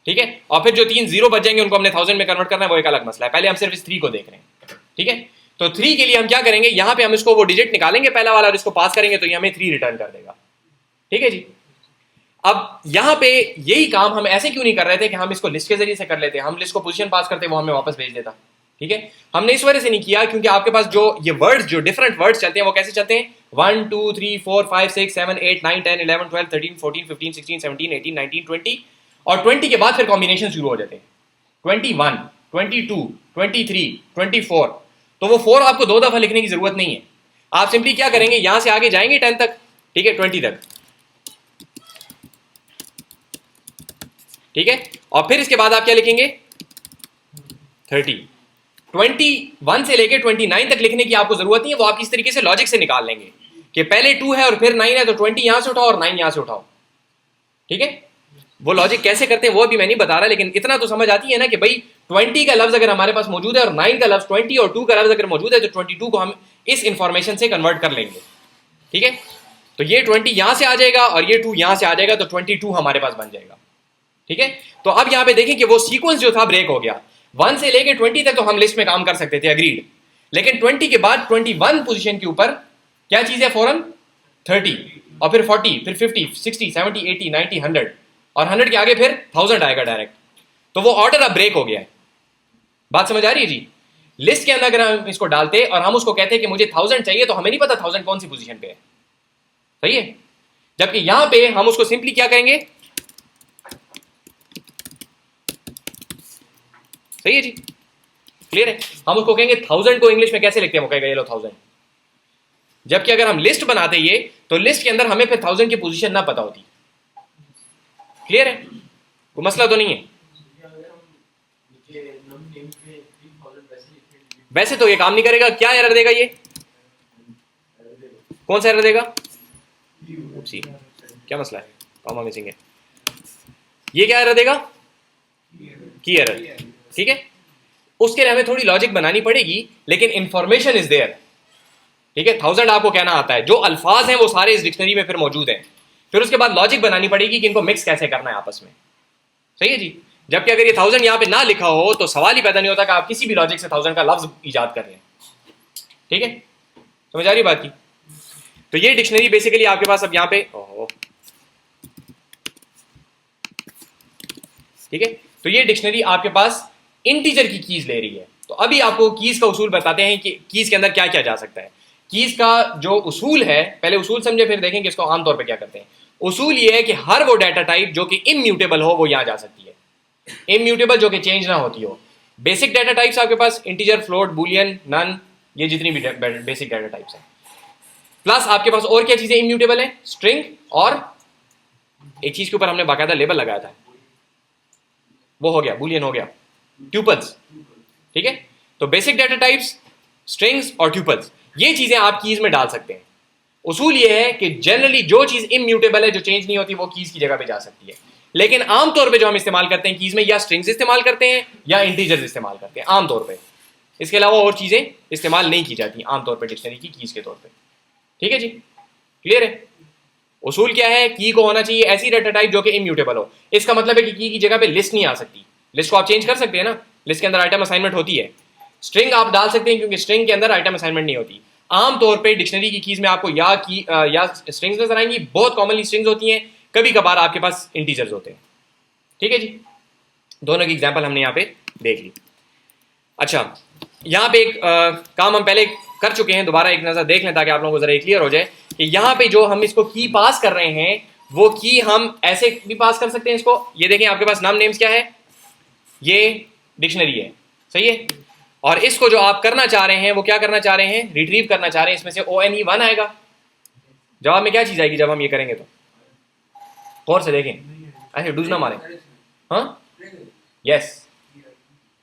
ठीक है, और फिर जो 3 जीरो बच जाएंगे उनको हमने 1000 में कन्वर्ट करना है, वो एक अलग मसला है। पहले हम सिर्फ इस 3 को देख रहे हैं, ठीक है। तो 3 के लिए हम क्या करेंगे, यहाँ पे हम इसको वो डिजिट निकालेंगे पहला वाला और इसको पास करेंगे तो ये हमें 3 रिटर्न कर देगा, ठीक है जी। अब यहाँ पे यही काम हम ऐसे क्यों नहीं कर रहे थे कि हम इसको लिस्ट के जरिए से कर लेते, हम लिस्ट को पोजीशन पास करते वो हमें वापस भेज देता, ठीक है। हमने इस वजह से नहीं किया क्योंकि आपके पास जो ये वर्ड्स, जो डिफरेंट वर्ड्स चलते हैं वो कैसे चलते हैं, 1 2 3 4 5 6 7 8 9 10 11 12 13 14 15 16 17 18 19 20, और 20 के बाद फिर कॉम्बिनेशन शुरू हो जाते हैं, 21 22 23 24। तो वो 4 आपको 2 दफा लिखने की जरूरत नहीं है, आप सिंपली क्या करेंगे, यहां से आगे जाएंगे 10 तक, ठीक है, 20 तक, ठीक है, और फिर इसके बाद आप क्या लिखेंगे 30। 21 से लेके 29 तक लिखने की आपको जरूरत नहीं है, वो आप इस तरीके से लॉजिक से निकाल लेंगे कि पहले 2 है और फिर 9 है, तो 20 यहां से उठाओ और 9 यहां से उठाओ, ठीक है। वो लॉजिक कैसे करते हैं वो अभी मैं नहीं बता रहा, लेकिन इतना तो समझ आती है ना कि भाई 20 का लफ्ज अगर हमारे पास मौजूद है और 9 का लफ्ज 20 और 2 का लफ्ज अगर मौजूद है तो 22 को हम इस इंफॉर्मेशन से कन्वर्ट कर लेंगे, ठीक है। तो ये 20 यहां से आ जाएगा और ये 2 यहां से आ जाएगा, तो 22 हमारे पास बन जाएगा, ठीक है। तो अब यहां पे देखें कि वो सीक्वेंस जो था ब्रेक हो गया, 1 से लेके 20 तक तो हम लिस्ट में काम कर सकते थे, अग्रीड, लेकिन 20 के बाद 21 पोजीशन के ऊपर क्या चीज है, फौरन 30 और फिर 40 फिर 50 60 70 80 90 100 और 100 के आगे फिर 1000 आएगा डायरेक्ट। तो वो ऑर्डर अब ब्रेक हो गया है, बात समझ आ रही है जी। लिस्ट के अंदर अगर हम इसको डालते और हम उसको कहते हैं कि मुझे 1000 चाहिए, तो हमें नहीं पता 1000 कौन सी पोजीशन पे है, सही है। जबकि यहां पे हम उसको सिंपली क्या करेंगे, सही है जी, क्लियर है, हम उसको कहेंगे 1000 को इंग्लिश में कैसे लिखते हैं, वो कहेगा ये लो 1000। जबकि अगर हम लिस्ट बनाते ये, तो लिस्ट के अंदर हमें फिर 1000 की पोजीशन ना पता होती, क्लियर है, कोई मसला तो नहीं है। वैसे तो ये काम नहीं करेगा, क्या एरर देगा ये, कौन सा एरर देगा, क्या मसला है, कॉमा मिसिंग है, ये क्या एरर देगा, की एरर, ठीक है। उसके लिए हमें थोड़ी लॉजिक बनानी पड़ेगी, लेकिन इंफॉर्मेशन इज देयर, ठीक है। 1000 आपको कहना आता है, जो अल्फाज हैं वो सारे इस डिक्शनरी में फिर मौजूद हैं, फिर उसके बाद लॉजिक बनानी पड़ेगी कि इनको मिक्स कैसे करना है आपस में, सही है जी। जबकि अगर ये 1000 यहां पे ना लिखा हो तो सवाल ही पैदा नहीं होता कि आप किसी भी लॉजिक से 1000 का लफ्ज इजाद कर रहे हैं, ठीक है, समझ आ रही बात की। तो ये डिक्शनरी बेसिकली आपके पास अब यहां पे, ठीक है, तो ये डिक्शनरी आपके पास इंटीजर की कीज ले रही है। तो अभी आपको कीज का उसूल बताते हैं कि कीज के अंदर क्या क्या जा सकता है। कीज का जो उसूल है, पहले उसूल समझे फिर देखेंगे इसको आमतौर पे क्या करते हैं। उसूल ये है कि हर वो डाटा टाइप जो कि इम्यूटेबल हो वो यहां जा सकती है, इम्यूटेबल जो कि चेंज ना होती हो। बेसिक डाटा टाइप्स आपके पास इंटीजर, फ्लोट, बुलियन, नन, ये जितनी भी बेसिक डाटा टाइप्स हैं। प्लस आपके पास और क्या चीजें इम्यूटेबल है, स्ट्रिंग, और एक चीज के ऊपर हमने बाकायदा लेबल लगाया था, वो हो गया बुलियन, हो गया ट्यूपल्स, ठीक है। तो बेसिक डाटा टाइप्स, स्ट्रिंग्स और ट्यूपल्स, ये चीजें आप कीज में डाल सकते हैं। उसूल ये है कि जनरली जो चीज इम्यूटेबल है, जो चेंज नहीं होती, वो कीज की जगह पे जा सकती है। लेकिन आमतौर पे जो हम इस्तेमाल करते हैं कीज में, या स्ट्रिंग्स इस्तेमाल करते हैं या इंटीजर्स इस्तेमाल करते हैं आमतौर पे। इसके अलावा और चीजें इस्तेमाल नहीं की जाती आमतौर पे डिक्शनरी की कीज के तौर पे, ठीक है जी, क्लियर है। उसूल क्या है, की को होना चाहिए ऐसी डाटा टाइप जो कि इम्यूटेबल हो। इसका मतलब है कि की जगह पे लिस्ट नहीं आ सकती। लिस्ट को आप चेंज कर सकते हैं ना, लिस्ट के अंदर आइटम असाइनमेंट होती है। स्ट्रिंग आप डाल सकते हैं क्योंकि स्ट्रिंग के अंदर आइटम असाइनमेंट नहीं होती। आमतौर पे डिक्शनरी की कीज में आपको या स्ट्रिंग्स नजर आएंगी, बहुत कॉमनली स्ट्रिंग्स होती हैं, कभी कभार आपके पास इंटीजर्स होते हैं, ठीक है जी। दोनों की एग्जांपल हमने यहाँ पे देख ली। अच्छा, यहाँ पे एक काम हम पहले कर चुके हैं, दोबारा एक नजर देख लें ताकि आप लोगों को जरा क्लियर हो जाए कि यहाँ पे जो हम इसको की पास कर रहे हैं, वो की हम ऐसे भी पास कर सकते हैं इसको। ये देखें आपके पास नाम नेम्स क्या है, ये डिक्शनरी है, सही है। और इसको जो आप करना चाह रहे हैं वो क्या करना चाह रहे हैं, रिट्रीव करना चाह रहे हैं। इसमें से ONE1 आएगा, जवाब में क्या चीज आएगी जब हम ये करेंगे तो, गौर से देखें, ऐसे डूज ना मारें, हाँ यस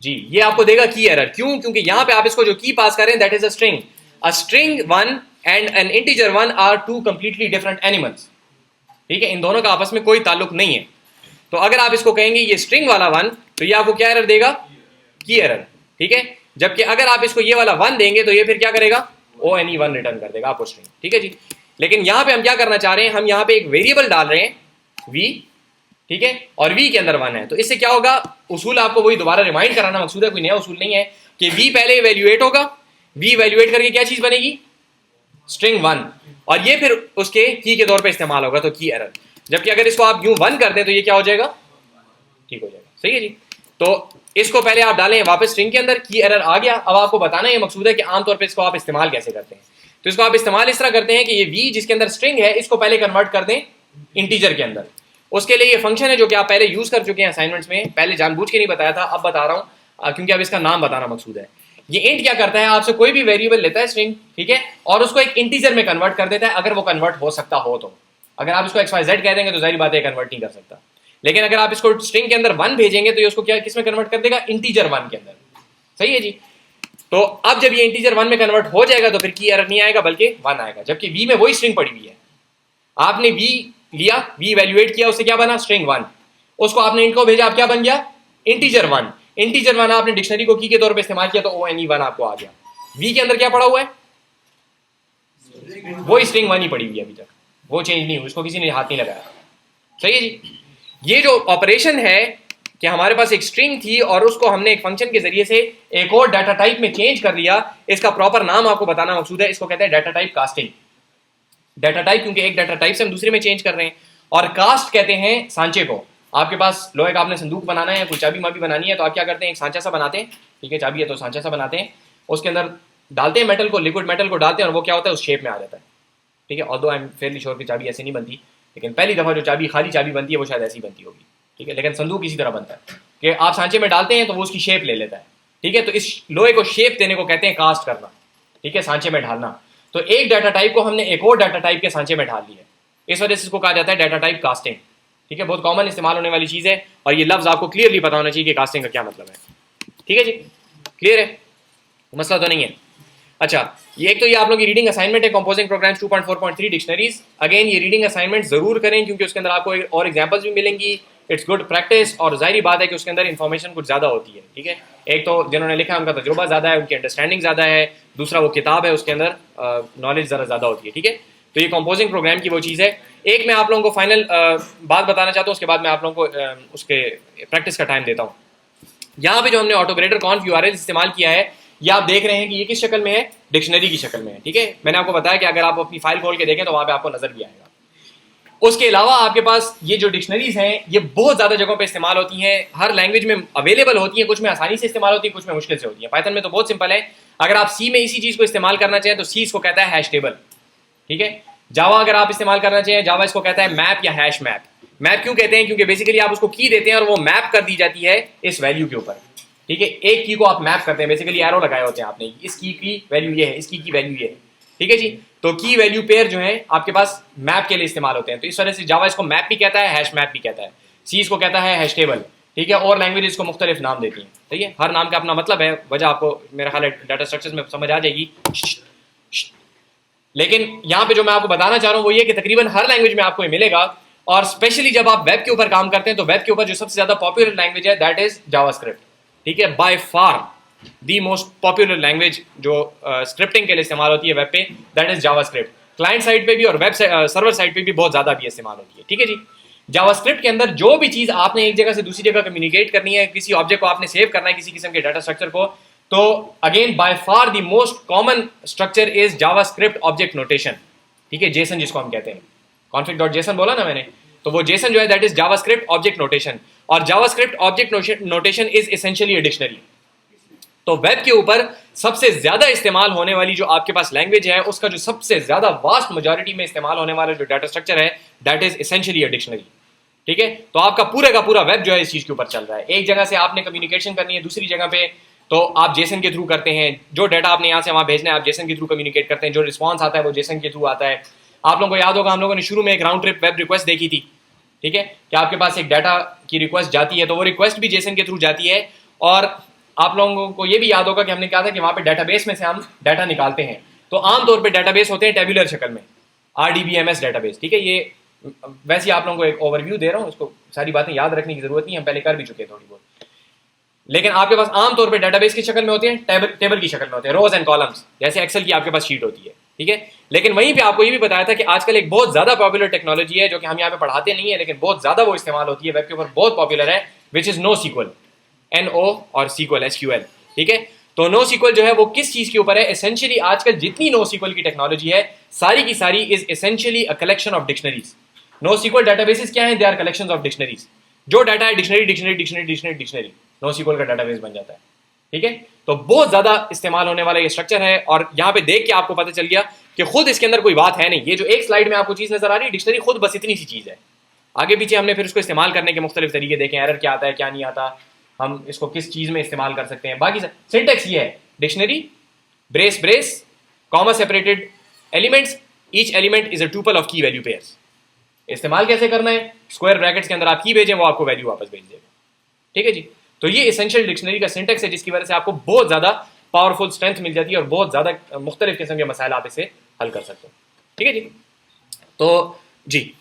जी, ये आपको देगा की एरर। क्यों? क्योंकि यहां पे आप इसको जो की पास कर रहे हैं that is a string 1 and an integer 1 are two completely different animals, ठीक है, इन दोनों का आपस में कोई ताल्लुक नहीं है। तो अगर आप इसको कहेंगे ये स्ट्रिंग वाला 1, तो ये आपको क्या एरर देगा, की एरर, ठीक है। जबकि अगर आप इसको ये वाला 1 देंगे तो ये फिर क्या करेगा, ONE1 रिटर्न कर देगा आपको स्ट्रिंग, ठीक है जी। लेकिन यहाँ पे हम क्या करना चाह रहे हैं, हम यहाँ पे एक वेरिएबल डाल रहे हैं v, ठीक है, और v के अंदर 1 है। तो इससे क्या होगा, उसूल आपको वही दोबारा रिमाइंड कराना मकसूद है, कोई नया उसूल नहीं है, कि v पहले इवेल्युएट होगा, v इवेल्युएट करके क्या चीज बनेगी, स्ट्रिंग 1, और ये फिर उसके की के तौर पे इस्तेमाल होगा, तो की एरर। जबकि अगर इसको आप यूं 1 कर दें तो ये क्या हो जाएगा, ठीक हो जाएगा, सही है जी। तो इसको पहले आप डालें वापस स्ट्रिंग के अंदर, की एरर आ गया। अब आपको बताना ये मकसूद है कि आमतौर पे इसको आप इस्तेमाल कैसे करते हैं। तो इसको आप इस्तेमाल इस तरह करते हैं कि ये v जिसके अंदर स्ट्रिंग है, इसको पहले कन्वर्ट कर दें इंटीजर के अंदर। उसके लिए ये फंक्शन है जो कि आप पहले यूज कर चुके हैं असाइनमेंट्स में, पहले जानबूझ के नहीं बताया था, अब बता रहा हूँ क्योंकि अब इसका नाम बताना मकसूद है। ये इंट क्या करता है, आपसे कोई भी वेरिएबल लेता है स्ट्रिंग, ठीक है, और उसको एक इंटीजर में कन्वर्ट कर देता है, अगर वो कन्वर्ट हो सकता हो तो। अगर आप इसको XYZ कह देंगे तो जाहिर बात है कन्वर्ट नहीं कर सकता, लेकिन अगर आप इसको स्ट्रिंग के अंदर 1 भेजेंगे तो ये उसको क्या किस में कन्वर्ट कर देगा, इंटीजर 1 के अंदर, सही है जी। तो अब जब ये इंटीजर 1 में कन्वर्ट हो जाएगा तो फिर की एरर नहीं आएगा बल्कि 1 आएगा, जबकि v में वही स्ट्रिंग पड़ी हुई है। आपने v लिया, v इवैल्यूएट किया, उससे क्या बना, स्ट्रिंग 1, उसको आपने इंट को भेजा, आप क्या बन गया, इंटीजर 1। इंटीजर 1 आपने डिक्शनरी को की के तौर पे इस्तेमाल किया तो ONE1 आपको आ गया। v के अंदर क्या पड़ा हुआ है, वो स्ट्रिंग 1 ही पड़ी हुई है अभी तक, वो चेंज नहीं हुई, उसको किसी ने हाथ नहीं लगाया, सही है जी। ये जो ऑपरेशन है कि हमारे पास एक स्ट्रिंग थी और उसको हमने एक फंक्शन के जरिए से एक और डाटा टाइप में चेंज कर लिया, इसका प्रॉपर नाम आपको बताना मकसूद है, इसको कहते हैं data type casting. Data type क्योंकि एक डाटा टाइप से हम दूसरे में चेंज कर रहे हैं, और कास्ट कहते हैं सांचे को। आपके पास लोहे का आपने संदूक बनाना है, कोई चाबी माबी बनानी है, तो आप क्या करते हैं, एक सांचा सा बनाते हैं, ठीक है, चाबी है तो सांचा सा बनाते हैं, उसके अंदर डालते हैं मेटल को, लिक्विड मेटल को डालते हैं, और वो क्या होता है, उस शेप में आ जाता है, ठीक है। Although I am Fairlie sure कि चाबी ऐसे नहीं बनती, लेकिन पहली दफा जो चाबी खाली चाबी बनती है वो शायद ऐसी बनती होगी, ठीक है। लेकिन संदूक इसी तरह बनता है कि आप सांचे में डालते हैं तो वो उसकी शेप ले लेता है, ठीक है। तो इस लोहे को शेप देने को कहते हैं कास्ट करना, ठीक है, सांचे में ढालना। तो एक डाटा टाइप को हमने एक और डाटा टाइप के सांचे में ढाल लिया, इस वजह से इसको कहा जाता है डाटा टाइप कास्टिंग, ठीक है। बहुत कॉमन इस्तेमाल होने वाली चीज़ है, और ये लफ्ज़ आपको क्लियरली पता होना चाहिए कि कास्टिंग का क्या मतलब है, ठीक है जी, क्लियर है, मसला तो नहीं है। अच्छा, ये एक तो ये आप लोगों की रीडिंग असाइनमेंट है, कंपोजिंग प्रोग्राम्स 2.4.3 डिक्शनरीज। अगेन ये रीडिंग असाइनमेंट जरूर करें क्योंकि उसके अंदर आपको और एग्जांपल्स भी मिलेंगी, इट्स गुड प्रैक्टिस, और जाहिर बात है कि उसके अंदर इन्फॉर्मेशन कुछ ज़्यादा होती है, ठीक है। एक तो जिन्होंने लिखा है उनका तजुर्बा ज़्यादा है, उनकी अंडरस्टैंडिंग ज़्यादा है, दूसरा वो किताब है उसके अंदर नॉलेज ज़रा ज़्यादा होती है, ठीक है। तो ये कंपोजिंग प्रोग्राम की वो चीज़ है। एक मैं आप लोगों को फाइनल बात बताना चाहता हूँ, उसके बाद मैं आप लोगों को उसके प्रैक्टिस का टाइम देता हूँ। यहाँ पे जो हमने ऑटोग्रेडर कॉन्फ URL इस्तेमाल किया है, ये आप देख रहे हैं कि ये किस शक्ल में है, डिक्शनरी की शक्ल में है, ठीक है। मैंने आपको बताया कि अगर आप अपनी फाइल खोल के देखें तो वहाँ पे आपको नजर भी आएगा। उसके अलावा आपके पास ये जो डिक्शनरीज हैं ये बहुत ज़्यादा जगहों पे इस्तेमाल होती हैं, हर लैंग्वेज में अवेलेबल होती हैं, कुछ में आसानी से इस्तेमाल होती है, कुछ में मुश्किल से होती है। पाइथन में तो बहुत सिंपल है, अगर आप सी में इसी चीज़ को इस्तेमाल करना चाहें तो सी इसको कहता है हैश टेबल, ठीक है। जावा अगर आप इस्तेमाल करना चाहें, जावा इसको कहता है मैप या हैश मैप। मैप क्यों कहते हैं, क्योंकि बेसिकली आप उसको की देते हैं और वो मैप कर दी जाती है इस वैल्यू के ऊपर, ठीक है। एक की को आप मैप करते हैं, बेसिकली एरो लगाए होते हैं आपने, इस की वैल्यू ये है, इसकी की वैल्यू ये है, ठीक है जी। तो की वैल्यू पेयर जो है आपके पास मैप के लिए इस्तेमाल होते हैं, तो इस वजह से जावा इसको मैप भी कहता है, हैश मैप भी कहता है, सी इसको कहता है हैश टेबल, ठीक है। और लैंग्वेज इसको मुख्तलिफ नाम देती हैं, ठीक है, हर नाम का अपना मतलब है, वजह आपको मेरा ख्याल है डाटा स्ट्रक्चर्स में समझ आ जाएगी। लेकिन यहाँ पे जो मैं आपको बताना चाह रहा हूँ वो ये कि तकरीबन हर लैंग्वेज में आपको ये मिलेगा, और स्पेशली जब आप वेब के ऊपर काम करते हैं तो वेब के ऊपर जो सबसे ज्यादा पॉपुलर लैंग्वेज है दैट इज जावास्क्रिप्ट, ठीक है। By far the most popular language जो स्क्रिप्टिंग के लिए इस्तेमाल होती है वेब पे, that is JavaScript. Client side पे भी और वेब सर्वर साइड पे भी बहुत ज्यादा भी इस्तेमाल होती है, ठीक है जी। जावास्क्रिप्ट के अंदर जो भी चीज आपने एक जगह से दूसरी जगह कम्युनिकेट करनी है, किसी ऑब्जेक्ट को आपने सेव करना है, किसी किस्म के डाटा स्ट्रक्चर को, तो again by far the most common structure is JavaScript object notation, ठीक है, जेसन जिसको हम कहते हैं, config.json बोला ना मैंने, तो वो जेसन जो है that is JavaScript object notation, और JavaScript object notation is essentially a dictionary. तो वेब के ऊपर सबसे ज्यादा इस्तेमाल होने वाली जो आपके पास लैंग्वेज है, उसका जो सबसे ज्यादा वास्ट मेजॉरिटी में इस्तेमाल होने वाला जो डाटा स्ट्रक्चर है that is essentially a dictionary, ठीक है। तो आपका पूरा का पूरा वेब जो है इस चीज के ऊपर चल रहा है, एक जगह से आपने कम्युनिकेशन करनी है दूसरी जगह पे तो आप जेसन के थ्रू करते हैं, जो डाटा आपने यहाँ से वहाँ भेजना है आप जेसन के थ्रू कम्युनिकेट करते हैं, जो रिस्पॉन्स आता है वो जेसन के थ्रू आता है। आप लोगों को याद होगा हम लोगों ने शुरू में एक राउंड ट्रिप वेब रिक्वेस्ट देखी थी, ठीक है, कि आपके पास एक डाटा की रिक्वेस्ट जाती है तो वो रिक्वेस्ट भी जेसन के थ्रू जाती है, और आप लोगों को ये भी याद होगा कि हमने कहा था कि वहाँ पे डाटाबेस में से हम डाटा निकालते हैं, तो आमतौर पे डाटाबेस होते हैं टेबुलर शक्ल में, RDBMS डाटाबेस, ठीक है। ये वैसे आप लोगों को एक ओवरव्यू दे रहा हूँ, इसको सारी बातें याद रखने की जरूरत नहीं है, हम पहले कर भी चुके हैं थोड़ी बहुत। लेकिन आपके पास आमतौर पे डेटाबेस की शक्ल में होते हैं, टेबल की शक्ल में होते हैं, रोज एंड कॉलम्स, जैसे एक्सेल की आपके पास शीट होती है, ठीक है। लेकिन वहीं पे आपको ये भी बताया था कि आजकल एक बहुत ज्यादा पॉपुलर टेक्नोलॉजी है जो कि हम यहाँ पे पढ़ाते नहीं है, लेकिन बहुत ज्यादा वो इस्तेमाल होती है, वेब के ऊपर बहुत पॉपुलर है, which is no sequel, NO और सीक्वल SQL, ठीक है। तो नो सीक्वल जो है वो किस चीज के ऊपर है? एसेंशियली आजकल जितनी नो सीक्वल की टेक्नोलॉजी है सारी की सारी is essentially a collection of dictionaries. No sequel databases क्या है? They are collections of dictionaries. जो डाटा है dictionary dictionary dictionary dictionary dictionary, no sequel का डाटाबेस बन जाता है, ठीक है। तो बहुत ज्यादा इस्तेमाल होने वाला ये स्ट्रक्चर है, और यहाँ पे देख के आपको पता चल गया कि खुद इसके अंदर कोई बात है नहीं। ये जो एक स्लाइड में आपको चीज नजर आ रही है डिक्शनरी, खुद बस इतनी सी चीज है। आगे पीछे हमने फिर उसको इस्तेमाल करने के मुख्तलिफ तरीके देखे, एरर क्या आता है क्या नहीं आता, हम इसको किस चीज में इस्तेमाल कर सकते हैं। बाकी सिंटेक्स ये है, dictionary brace brace comma separated elements, each element is a tuple of key value pairs. इस्तेमाल कैसे करना है? स्क्वायर ब्रैकेट्स के अंदर आप की भेजें, वो आपको वैल्यू वापस भेज देगा, ठीक है जी। तो ये एसेंशियल डिक्शनरी का सिंटेक्स है, जिसकी वजह से आपको बहुत ज्यादा पावरफुल स्ट्रेंथ मिल जाती है और बहुत ज्यादा मुख्तलिफ किस्म के मसाइल आप इसे हल कर सकते हो, ठीक है जी। तो जी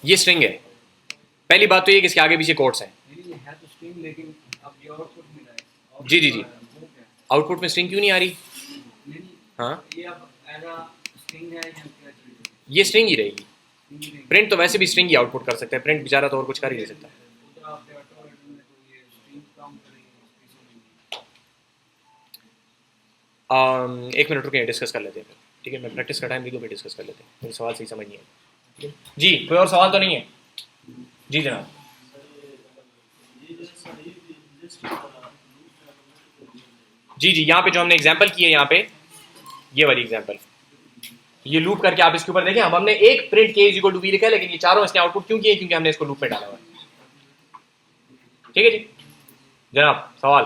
ये स्ट्रिंग है। पहली बात तो ये कि इसके आगे पीछे कोट्स हैं। जी जी जी, आउटपुट में स्ट्रिंग क्यों नहीं आ रही? हाँ ये स्ट्रिंग ही रहेगी। प्रिंट तो वैसे भी स्ट्रिंग ही आउटपुट कर सकता है, प्रिंट बेचारा तो और कुछ कर ही नहीं सकता। एक मिनट रुकिए, डिस्कस कर लेते हैं फिर, ठीक है। मैं प्रैक्टिस का टाइम भी दूँ, फिर डिस्कस कर लेते हैं, मुझे सवाल सही समझ नहीं है जी। कोई और सवाल तो नहीं है? जी जनाब। जी जी, यहाँ पे जो हमने एग्जांपल की है, यहाँ पे ये वाली एग्जांपल, ये लूप करके आप इसके ऊपर देखें। अब हमने एक प्रिंट के इक्वल टू बी लिखा है, लेकिन ये चारों इसने आउटपुट क्यों किए? क्योंकि हमने इसको लूप में डाला हुआ है, ठीक है जी जनाब। सवाल?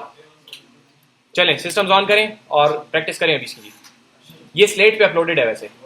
चलें सिस्टम्स ऑन करें और प्रैक्टिस करें अभी इसकी। ये स्लेट पे अपलोडेड है वैसे।